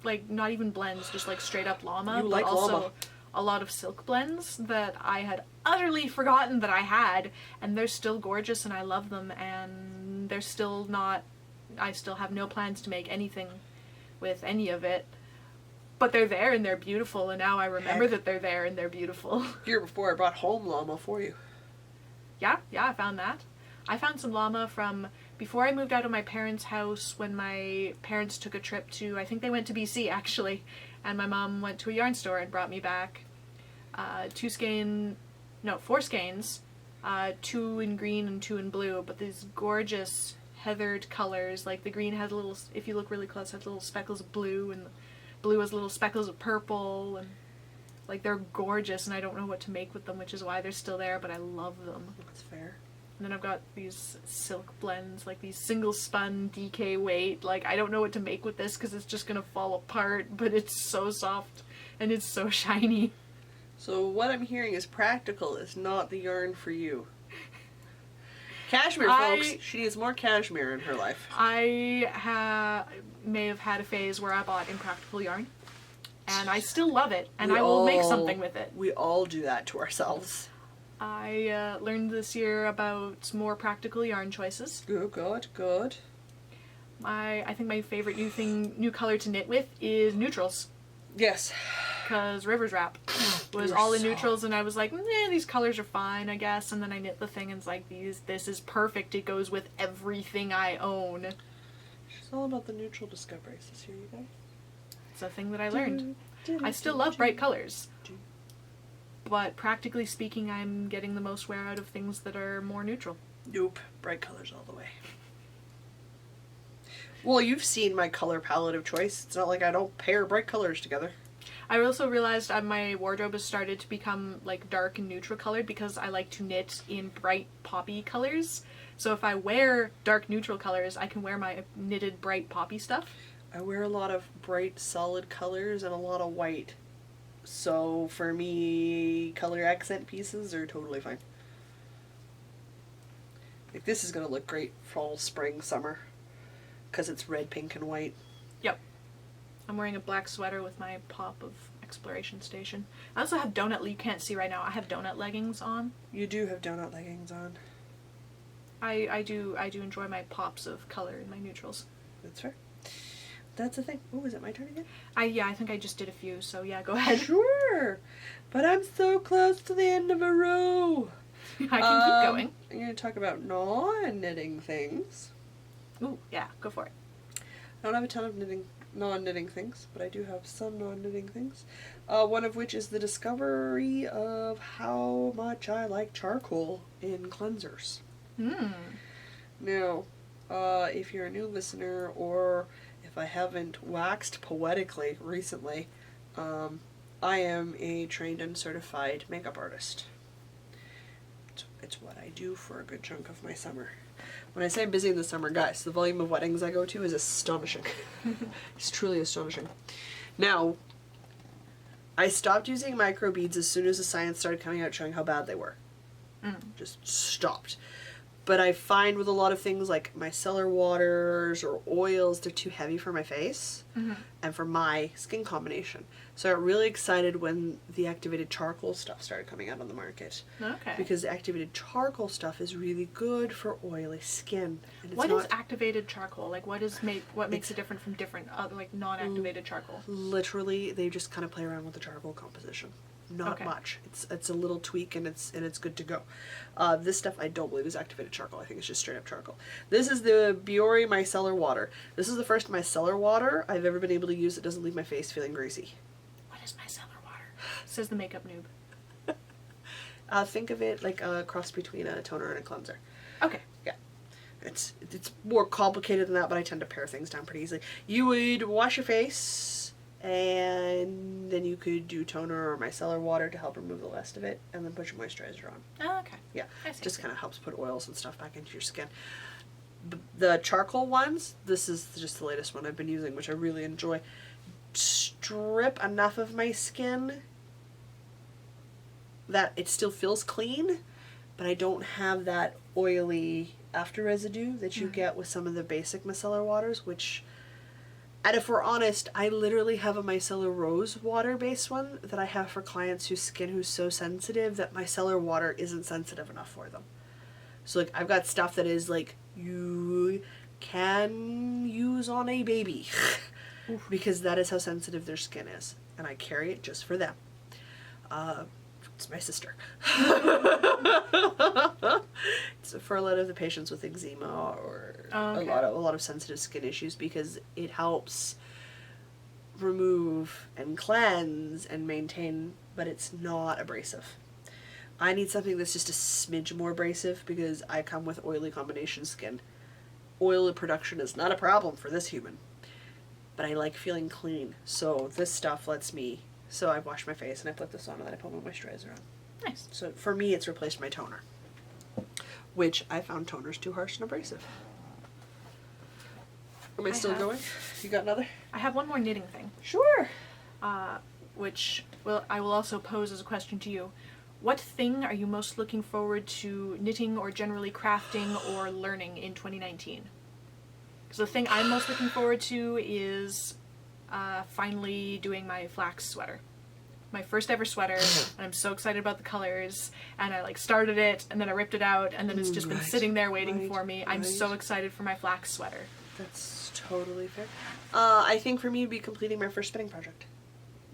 like not even blends, just like straight up llama, You but like also llama. a lot of silk blends that I had utterly forgotten that I had, and they're still gorgeous and I love them, and they're still not, I still have no plans to make anything with any of it. But they're there and they're beautiful, and now I remember that they're there and they're beautiful. Year before I brought home llama for you. Yeah, I found that. I found some llama from before I moved out of my parents' house when my parents took a trip to, I think they went to BC actually, and my mom went to a yarn store and brought me back 4 skeins, 2 in green and 2 in blue, but these gorgeous heathered colors. Like the green has little, if you look really close, has little speckles of blue, and the blue has little speckles of purple, and like they're gorgeous, and I don't know what to make with them, which is why they're still there, but I love them. That's fair. And then I've got these silk blends, like these single spun DK weight. Like, I don't know what to make with this because it's just gonna fall apart, but it's so soft and it's so shiny. So what I'm hearing is practical is not the yarn for you. Cashmere, folks. She needs more cashmere in her life. I may have had a phase where I bought impractical yarn, and I still love it, and I will make something with it. We all do that to ourselves. I learned this year about more practical yarn choices. Good, good. I think my favorite new color to knit with is neutrals. Yes. Because Rivers Wrap was all in neutrals, and I was like, these colors are fine, I guess. And then I knit the thing, and it's like, this is perfect. It goes with everything I own. It's all about the neutral discoveries this year, you guys. It's a thing that I learned. I still love bright colors. But practically speaking, I'm getting the most wear out of things that are more neutral. Nope. Bright colors all the way. Well, you've seen my color palette of choice. It's not like I don't pair bright colors together. I also realized my wardrobe has started to become like dark and neutral colored because I like to knit in bright poppy colors. So if I wear dark neutral colors, I can wear my knitted bright poppy stuff. I wear a lot of bright solid colors and a lot of white. So for me, color accent pieces are totally fine. Like this is going to look great fall, spring, summer. Because it's red, pink, and white. Yep. I'm wearing a black sweater with my pop of Exploration Station. I also have you can't see right now, I have donut leggings on. You do have donut leggings on. I do enjoy my pops of color in my neutrals. That's fair. That's the thing. Oh, is it my turn again? I think I just did a few, so yeah, go ahead. Sure. But I'm so close to the end of a row. I can keep going. I'm going to talk about non-knitting things. Ooh, yeah, go for it. I don't have a ton of non-knitting things, but I do have some non-knitting things. One of which is the discovery of how much I like charcoal in cleansers. Now, if you're a new listener, or if I haven't waxed poetically recently, I am a trained and certified makeup artist. It's what I do for a good chunk of my summer. When I say I'm busy in the summer, guys, the volume of weddings I go to is astonishing. It's truly astonishing. Now, I stopped using microbeads as soon as the science started coming out showing how bad they were. Just stopped. But I find with a lot of things like micellar waters or oils, they're too heavy for my face and for my skin combination. So I got really excited when the activated charcoal stuff started coming out on the market. Okay. Because the activated charcoal stuff is really good for oily skin. And it's What is activated charcoal? Like, what makes it different from different like non-activated charcoal? Literally, they just kind of play around with the charcoal composition. Not much. It's a little tweak and it's good to go. This stuff I don't believe is activated charcoal. I think it's just straight up charcoal. This is the Biore micellar water. This is the first micellar water I've ever been able to use that doesn't leave my face feeling greasy. What is micellar water? Says the makeup noob. Think of it like a cross between a toner and a cleanser. Okay. Yeah. It's more complicated than that, but I tend to pare things down pretty easily. You would wash your face, and then you could do toner or micellar water to help remove the rest of it, and then put your moisturizer on. Oh, okay. Yeah, just kind of helps put oils and stuff back into your skin. The charcoal ones, this is just the latest one I've been using, which I really enjoy. Strip enough of my skin that it still feels clean, but I don't have that oily after residue that you get with some of the basic micellar waters, which And if we're honest, I literally have a micellar rose water based one that I have for clients whose skin who's so sensitive that micellar water isn't sensitive enough for them. So like I've got stuff that is like you can use on a baby because that is how sensitive their skin is, and I carry it just for them. It's my sister. It's for a lot of the patients with eczema or a lot of sensitive skin issues, because it helps remove and cleanse and maintain, but it's not abrasive. I need something that's just a smidge more abrasive because I come with oily combination skin. Oil production is not a problem for this human, but I like feeling clean. So this stuff lets me, so I wash my face and I put this on and then I put my moisturizer on. Nice. So for me, it's replaced my toner, which I found toner's too harsh and abrasive. Am I still going? You got another? I have one more knitting thing. Sure. Which I will also pose as a question to you. What thing are you most looking forward to knitting or generally crafting or learning in 2019? Because the thing I'm most looking forward to is finally doing my flax sweater. My first ever sweater, and I'm so excited about the colors, and I like started it, and then I ripped it out, and then it's just been sitting there waiting for me. I'm so excited for my flax sweater. That's totally fair. I think for me it'd be completing my first spinning project.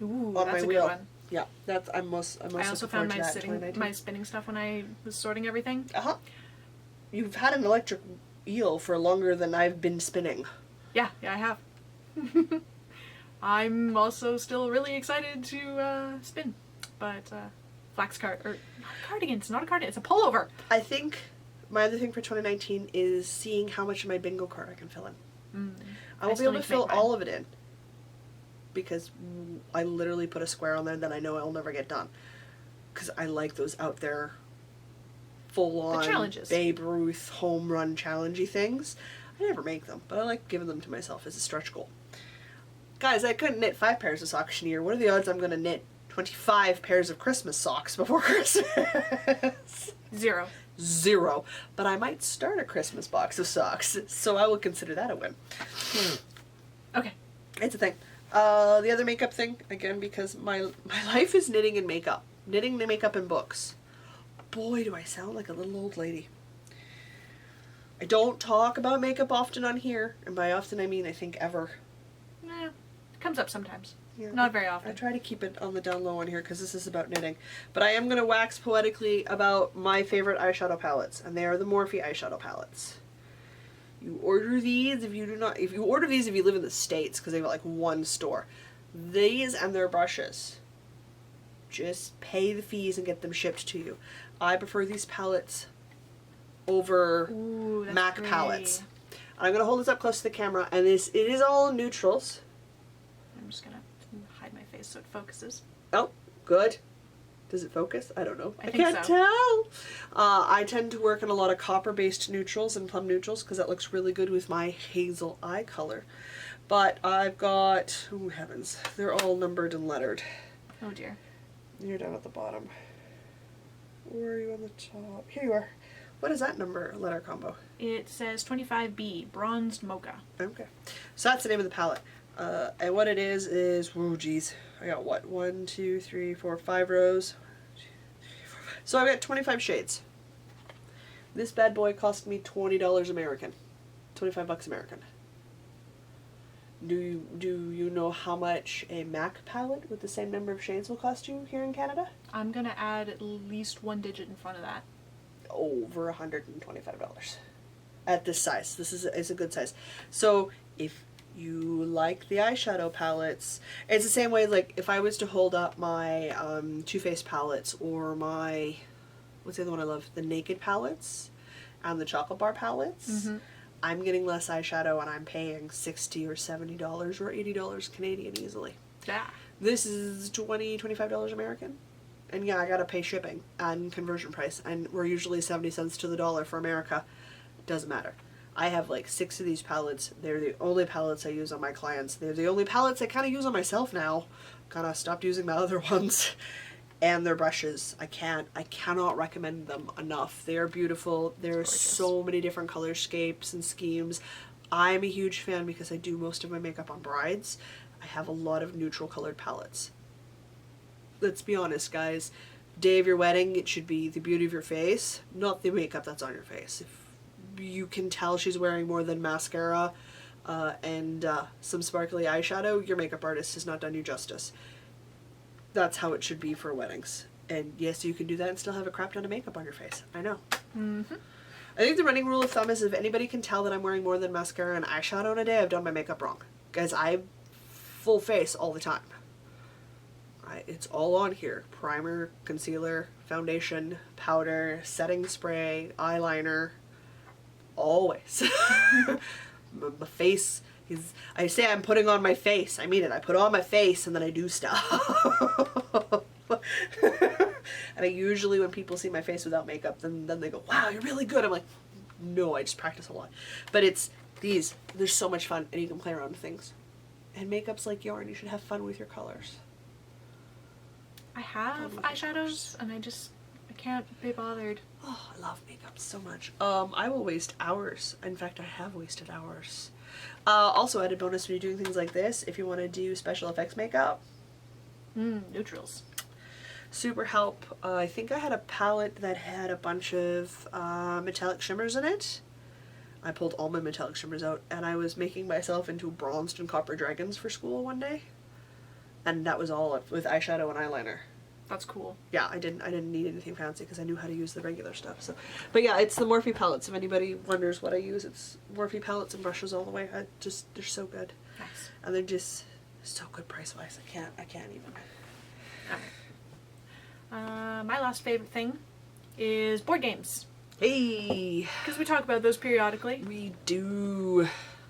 Ooh, on that's my a wheel. good one. Yeah, that's I also found my spinning stuff when I was sorting everything. You've had an electric eel for longer than I've been spinning. Yeah, I have. I'm also still really excited to spin, but not a cardigan. It's not a cardigan. It's a pullover. I think my other thing for 2019 is seeing how much of my bingo card I can fill in. I won't be able to fill all of it in, because I literally put a square on there that I know I'll never get done. Because I like those out there, full-on challenges. Babe Ruth home run challengey things. I never make them, but I like giving them to myself as a stretch goal. Guys, I couldn't knit 5 pairs of socks in a year. What are the odds I'm going to knit 25 pairs of Christmas socks before Christmas? Zero. But I might start a Christmas box of socks, so I will consider that a win. Okay. It's a thing. The other makeup thing, again, because my life is knitting and makeup. Knitting, makeup, and books. Boy, do I sound like a little old lady. I don't talk about makeup often on here, and by often I mean I think ever. Yeah, it comes up sometimes. Yeah, not very often. I try to keep it on the down low on here because this is about knitting. But I am going to wax poetically about my favorite eyeshadow palettes, and they are the Morphe eyeshadow palettes. You order these if you live in the States, because they have like one store. These and their brushes. Just pay the fees and get them shipped to you. I prefer these palettes over MAC palettes. I'm going to hold this up close to the camera, and it is all neutrals. I'm just going to hide my face so it focuses. Oh, good. Does it focus? I don't know. I think can't tell. I tend to work in a lot of copper-based neutrals and plum neutrals because that looks really good with my hazel eye color. But I've got, oh heavens, they're all numbered and lettered. Oh dear. You're down at the bottom. Where are you on the top? Here you are. What is that number letter combo? It says 25B, Bronzed Mocha. Okay. So that's the name of the palette. And what it is, whoa geez. I got what? 1, 2, 3, 4, 5 rows. 1, 2, 3, 4, 5. So I've got 25 shades. This bad boy cost me $20 American. 25 bucks American. Do you know how much a MAC palette with the same number of shades will cost you here in Canada? I'm going to add at least 1 digit in front of that. Over $125 at this size. This is a good size. So if you like the eyeshadow palettes, it's the same way like if I was to hold up my Too Faced palettes or my, what's the other one I love? The Naked palettes and the Chocolate Bar palettes. I'm getting less eyeshadow and I'm paying $60 or $70 or $80 Canadian easily. Yeah. This is $25 American. And yeah, I gotta pay shipping and conversion price, and we're usually 70 cents to the dollar for America. Doesn't matter. I have like 6 of these palettes. They're the only palettes I use on my clients. They're the only palettes I kind of use on myself now. Kind of stopped using my other ones. And their brushes. I cannot recommend them enough. They are beautiful. There are so many different color scapes and schemes. I'm a huge fan because I do most of my makeup on brides. I have a lot of neutral colored palettes. Let's be honest, guys. Day of your wedding, it should be the beauty of your face, not the makeup that's on your face. If you can tell she's wearing more than mascara and some sparkly eyeshadow, your makeup artist has not done you justice. That's how it should be for weddings. And yes, you can do that and still have a crap ton of makeup on your face. I know. Mm-hmm. I think the running rule of thumb is if anybody can tell that I'm wearing more than mascara and eyeshadow in a day, I've done my makeup wrong. Guys, I full face all the time. It's all on here. Primer, concealer, foundation, powder, setting spray, eyeliner. Always. My face is... I say I'm putting on my face. I mean it. I put on my face and then I do stuff. And I usually, when people see my face without makeup, then they go, wow, you're really good. I'm like, no, I just practice a lot. But it's these. They're so much fun and you can play around with things. And makeup's like yarn. You should have fun with your colors. I have eyeshadows, and I can't be bothered. Oh, I love makeup so much. I will waste hours. In fact, I have wasted hours. Also, added bonus when you're doing things like this, if you want to do special effects makeup. Neutrals. Super help. I think I had a palette that had a bunch of metallic shimmers in it. I pulled all my metallic shimmers out, and I was making myself into bronzed and copper dragons for school one day. And that was all with eyeshadow and eyeliner. That's cool. Yeah, I didn't need anything fancy because I knew how to use the regular stuff. So, but yeah, it's the Morphe palettes. If anybody wonders what I use, it's Morphe palettes and brushes all the way. They're so good. Nice. And they're just so good price wise. I can't even. Alright. My last favorite thing is board games. Hey, Because we talk about those periodically. we do.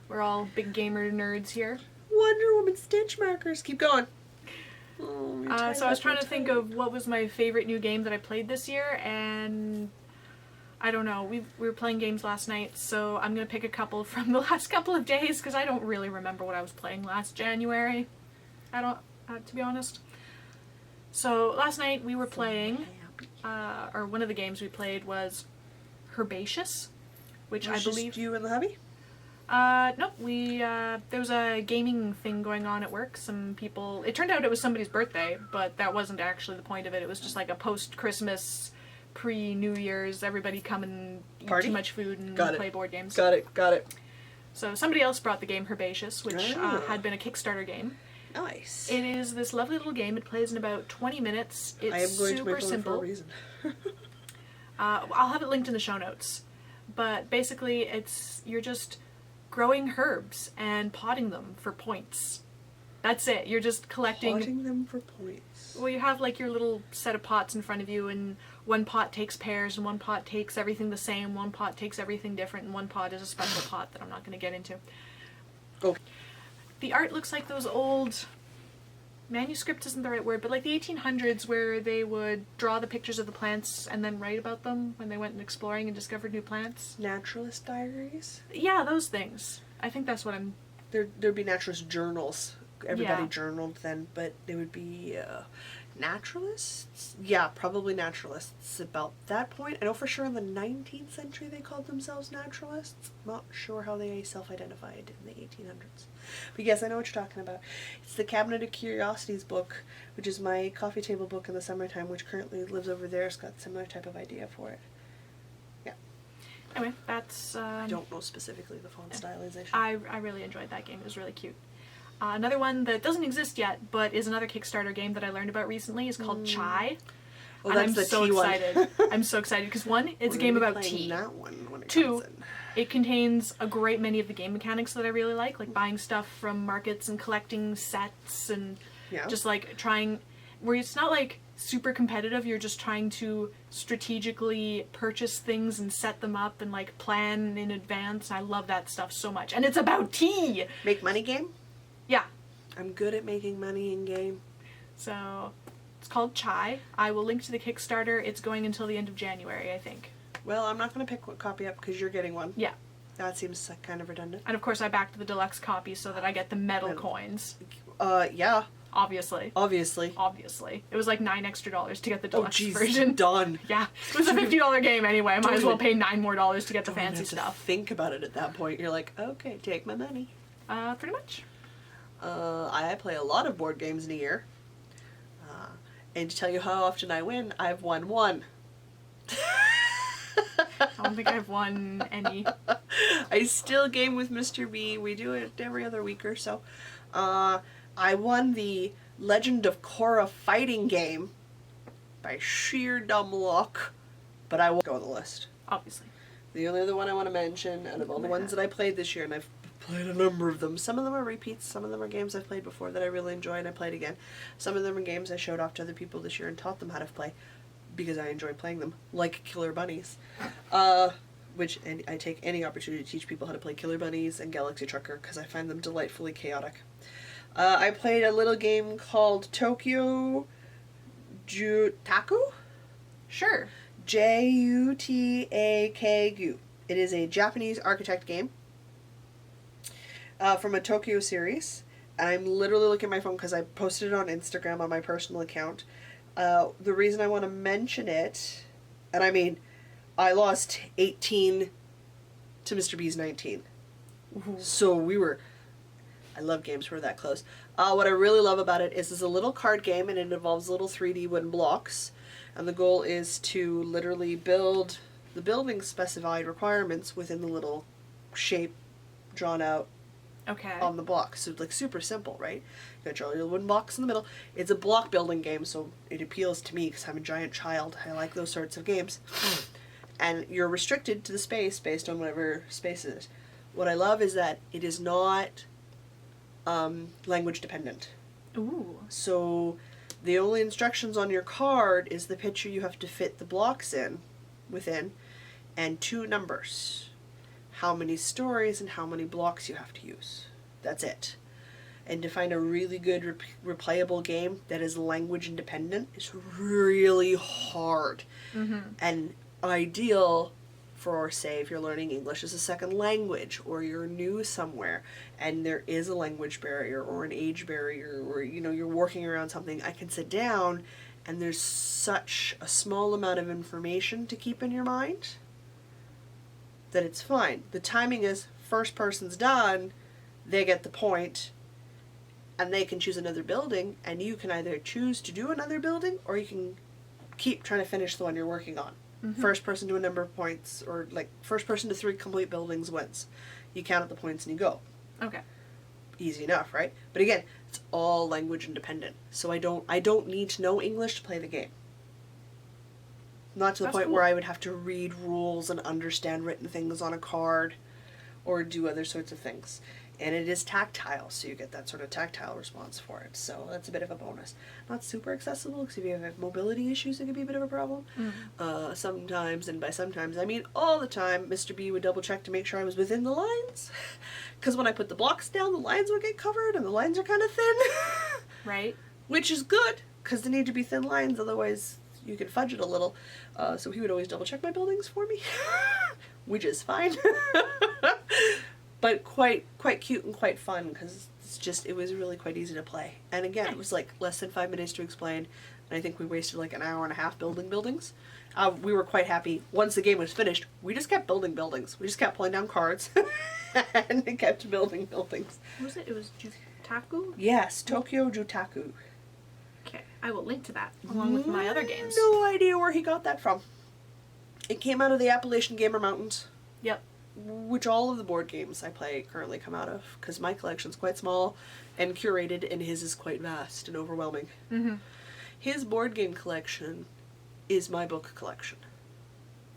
We're all big gamer nerds here. Wonder Woman stitch markers. Keep going. Oh, So I was trying to think of what was my favorite new game that I played this year, and I don't know. We were playing games last night, so I'm going to pick a couple from the last couple of days because I don't really remember what I was playing last January. I don't, to be honest. So last night we were playing, or one of the games we played was Herbaceous, which I believe... Just you and the hubby? No, there was a gaming thing going on at work. Some people, it turned out it was somebody's birthday, but that wasn't actually the point of it. It was just like a post-Christmas, pre-New Year's, everybody come and eat Party? too much food and play board games. Got it. So somebody else brought the game Herbaceous, which had been a Kickstarter game. Nice. It is this lovely little game. It plays in about 20 minutes. It's I am going super to my phone simple. for a reason. I'll have it linked in the show notes. But basically, you're just growing herbs and potting them for points. That's it. You're just collecting... Potting them for points. Well, you have like your little set of pots in front of you, and one pot takes pears, and one pot takes everything the same, one pot takes everything different, and one pot is a special pot that I'm not going to get into. Okay. The art looks like those old... Manuscript isn't the right word, but like the 1800s where they would draw the pictures of the plants and then write about them when they went exploring and discovered new plants. Naturalist diaries? Yeah, those things. I think that's what I'm... There'd be naturalist journals. Everybody Yeah. journaled then, but they would be naturalists? Yeah, probably naturalists about that point. I know for sure in the 19th century they called themselves naturalists. Not sure how they self-identified in the 1800s. But yes, I know what you're talking about. It's the Cabinet of Curiosities book, which is my coffee table book in the summertime, which currently lives over there. It's got a similar type of idea for it. Yeah. Anyway, that's... I don't know specifically the font stylization. I really enjoyed that game. It was really cute. Another one that doesn't exist yet, but is another Kickstarter game that I learned about recently is called Chai. Oh, And that's I'm the so tea one. excited. I'm so excited because one, it's a game about tea. That one when it Two, comes in. it contains a great many of the game mechanics that I really like buying stuff from markets and collecting sets and Yeah. just like trying, where it's not like super competitive, you're just trying to strategically purchase things and set them up and like plan in advance. I love that stuff so much. And it's about tea! Make money game? Yeah. I'm good at making money in game. So, it's called Chai. I will link to the Kickstarter. It's going until the end of January, I think. Well, I'm not going to pick what copy up because you're getting one. Yeah. That seems kind of redundant. And of course I backed the deluxe copy so that I get the metal Metal. coins. Yeah. Obviously. Obviously. It was like $9 extra to get the Oh, deluxe jeez. version. Done. Yeah. It was a $50 game anyway. I might as well pay $9 more to get the Don't even fancy have to stuff. think about it at that point. You're like, okay, take my money. Pretty much. I play a lot of board games in a year. And to tell you how often I win, I've won one. I don't think I've won any. I still game with Mr. B. We do it every other week or so. I won the Legend of Korra fighting game by sheer dumb luck, but I won't go on the list. Obviously. The only other one I want to mention, out of all the ones that I played this year, and I've played a number of them, some of them are repeats, some of them are games I've played before that I really enjoy and I played again. Some of them are games I showed off to other people this year and taught them how to play because I enjoy playing them, like Killer Bunnies. And I take any opportunity to teach people how to play Killer Bunnies and Galaxy Trucker because I find them delightfully chaotic. I played a little game called Tokyo Jutaku? Sure. Jutaku. It is a Japanese architect game from a Tokyo series. And I'm literally looking at my phone because I posted it on Instagram on my personal account. The reason I want to mention it, and I mean, I lost 18 to Mr. B's 19. Ooh. So I love games where we're that close. What I really love about it is it's a little card game and it involves little 3D wooden blocks. And the goal is to literally build the building specified requirements within the little shape drawn out on the block. So like super simple, right? You got your little wooden blocks in the middle. It's a block building game, so it appeals to me because I'm a giant child. I like those sorts of games. And you're restricted to the space based on whatever space it is. What I love is that it is not language dependent. Ooh. So the only instructions on your card is the picture you have to fit the blocks within, and 2 numbers. How many stories and how many blocks you have to use. That's it. And to find a really good replayable game that is language independent is really hard. Mm-hmm. And ideal for, say, if you're learning English as a second language or you're new somewhere and there is a language barrier or an age barrier or you're working around something, I can sit down and there's such a small amount of information to keep in your mind that it's fine. The timing is first person's done, they get the point, and they can choose another building, and you can either choose to do another building or you can keep trying to finish the one you're working on. Mm-hmm. First person to a number of points, or like first person to 3 complete buildings wins. You count up the points and you go. Okay. Easy enough, right? But again, it's all language independent. So I don't need to know English to play the game. Not to the point where I would have to read rules and understand written things on a card or do other sorts of things. And it is tactile, so you get that sort of tactile response for it. So that's a bit of a bonus. Not super accessible, because if you have mobility issues, it can be a bit of a problem. Mm. Sometimes, and by sometimes I mean all the time, Mr. B would double check to make sure I was within the lines. Because when I put the blocks down, the lines would get covered, and the lines are kind of thin. Right. Which is good, because they need to be thin lines, otherwise you can fudge it a little. So he would always double check my buildings for me, which is fine. But quite cute and quite fun, because it was really quite easy to play. And again, it was like less than 5 minutes to explain, and I think we wasted like an hour and a half building buildings. We were quite happy. Once the game was finished, we just kept building buildings. We just kept pulling down cards, and it kept building buildings. What was it? It was Jutaku? Yes, Tokyo Jutaku. Okay, I will link to that, along with my other games. No idea where he got that from. It came out of the Appalachian Gamer Mountains. Yep. Which all of the board games I play currently come out of, because my collection's quite small and curated, and his is quite vast and overwhelming. Mm-hmm. His board game collection is my book collection.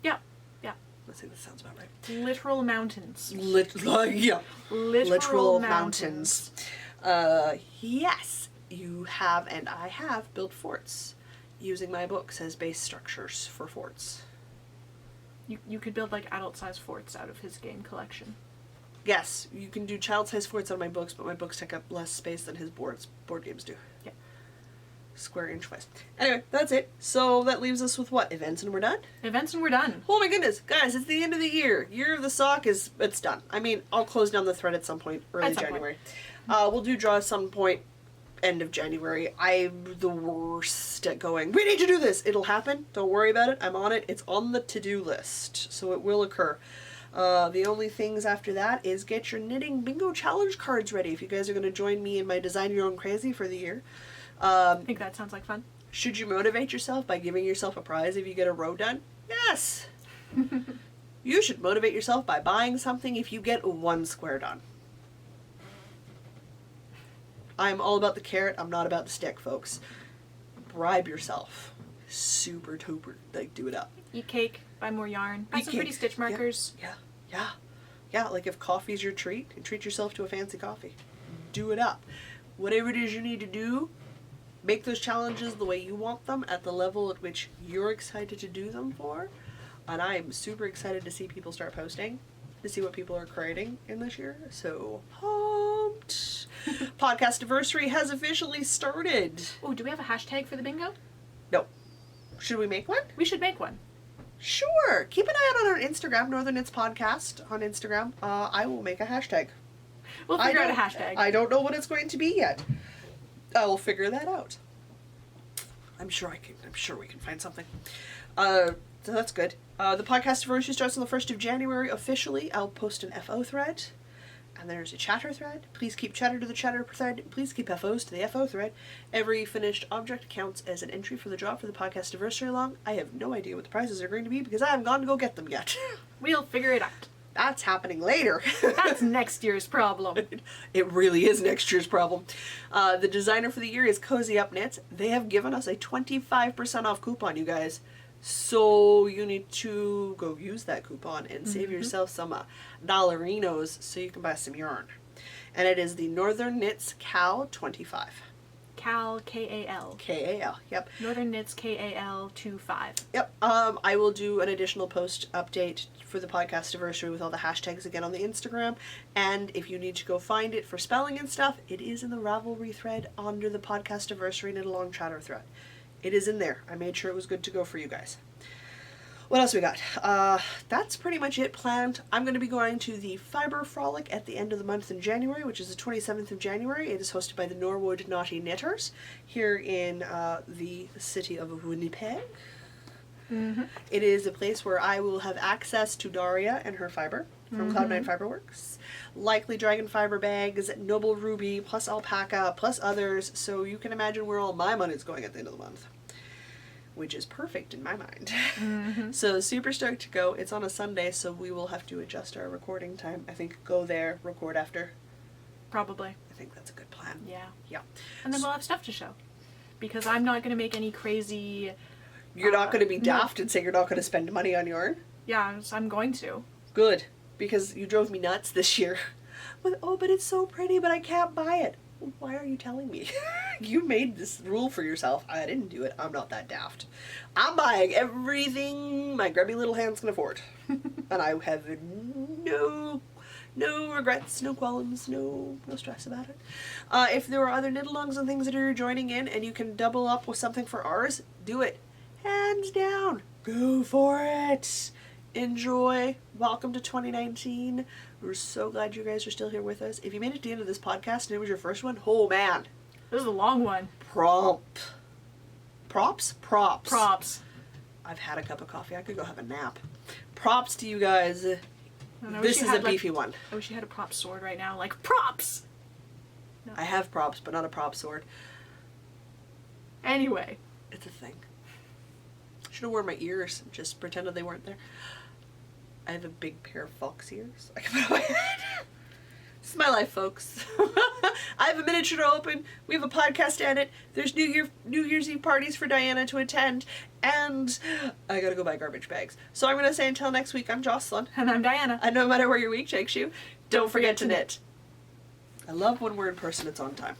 Yeah, yeah. I think that sounds about right. Literal mountains. Yeah. Literal mountains. Yes, you have, and I have, built forts using my books as base structures for forts. You could build like adult-sized forts out of his game collection. Yes, you can do child-sized forts out of my books, but my books take up less space than his board games do. Yeah. Square inch-wise. Anyway, that's it. So that leaves us with what? Events and we're done? Events and we're done. Oh my goodness, guys, it's the end of the year. Year of the Sock it's done. I mean, I'll close down the thread at some point, early January. We'll do draw at some point end of January. I'm the worst at going, we need to do this. It'll happen. Don't worry about it. I'm on it. It's on the to-do list. So it will occur. The only things after that is get your knitting bingo challenge cards ready if you guys are going to join me in my Design Your Own Crazy for the year. I think that sounds like fun. Should you motivate yourself by giving yourself a prize if you get a row done? Yes! You should motivate yourself by buying something if you get one square done. I'm all about the carrot, I'm not about the stick, folks. Bribe yourself. Super duper. Like, do it up. Eat cake, buy more yarn, buy Eat some cake. pretty stitch markers. Yeah, like if coffee's your treat, and treat yourself to a fancy coffee. Do it up. Whatever it is you need to do, make those challenges the way you want them at the level at which you're excited to do them for. And I'm super excited to see people start posting, to see what people are creating in this year. So, pumped. Podcast anniversary has officially started. Oh, do we have a hashtag for the bingo? No. Should we make one? We should make one. Sure. Keep an eye out on our Instagram, Northern Knits Podcast on Instagram. I will make a hashtag. We'll figure out a hashtag. I don't know what it's going to be yet. I will figure that out. I'm sure we can find something. So that's good. The podcast anniversary starts on the 1st of January officially. I'll post an FO thread. And there's a chatter thread. Please keep chatter to the chatter thread. Please keep FOs to the FO thread. Every finished object counts as an entry for the draw for the podcast anniversary long. I have no idea what the prizes are going to be because I haven't gone to go get them yet. We'll figure it out. That's happening later. That's next year's problem. It really is next year's problem. The designer for the year is Cozy Up Knits. They have given us a 25% off coupon, you guys. So you need to go use that coupon and save yourself some dollarinos so you can buy some yarn. And it is the Northern Knits Cal 25. Cal, K-A-L. K-A-L, yep. Northern Knits, K-A-L 25. Yep. I will do an additional post update for the podcast anniversary with all the hashtags again on the Instagram. And if you need to go find it for spelling and stuff, it is in the Ravelry thread under the podcast anniversary Knit Along chatter thread. It is in there. I made sure it was good to go for you guys. What else we got? That's pretty much it planned. I'm going to be going to the Fiber Frolic at the end of the month in January, which is the 27th of January. It is hosted by the Norwood Naughty Knitters here in the city of Winnipeg. It is a place where I will have access to Daria and her fiber from Cloud9 Fiberworks. Likely dragon fiber bags, Noble Ruby, plus alpaca, plus others. So you can imagine where all my money's going at the end of the month. Which is perfect in my mind. So super stoked to go. It's on a Sunday, so we will have to adjust our recording time. I think go there, record after. Probably. I think that's a good plan. Yeah. Yeah. And then we'll have stuff to show. Because I'm not going to make any crazy... You're not going to be daft and say you're not going to spend money on yarn? Yeah, I'm going to. Good. Because you drove me nuts this year. But it's so pretty, but I can't buy it. Why are you telling me? You made this rule for yourself. I didn't do it. I'm not that daft. I'm buying everything my grubby little hands can afford. And I have no regrets, no qualms, no stress about it. If there are other knit-alongs and things that are joining in and you can double up with something for ours, do it. Hands down. Go for it. Enjoy. Welcome to 2019. We're so glad you guys are still here with us. If you made it to the end of this podcast and it was your first one, oh man. This is a long one. Props. Props. I've had a cup of coffee. I could go have a nap. Props to you guys. This is a beefy one. I wish you had a prop sword right now. Like, props! No. I have props, but not a prop sword. Anyway. It's a thing. Should have worn my ears. Just pretended they weren't there. I have a big pair of fox ears I can put on my head. This is my life, folks. I have a miniature to open. We have a podcast to edit. There's New Year's Eve parties for Diana to attend. And I gotta go buy garbage bags. So I'm gonna say until next week, I'm Jocelyn. And I'm Diana. And no matter where your week takes you, don't forget to knit. I love when we're in person, it's on time.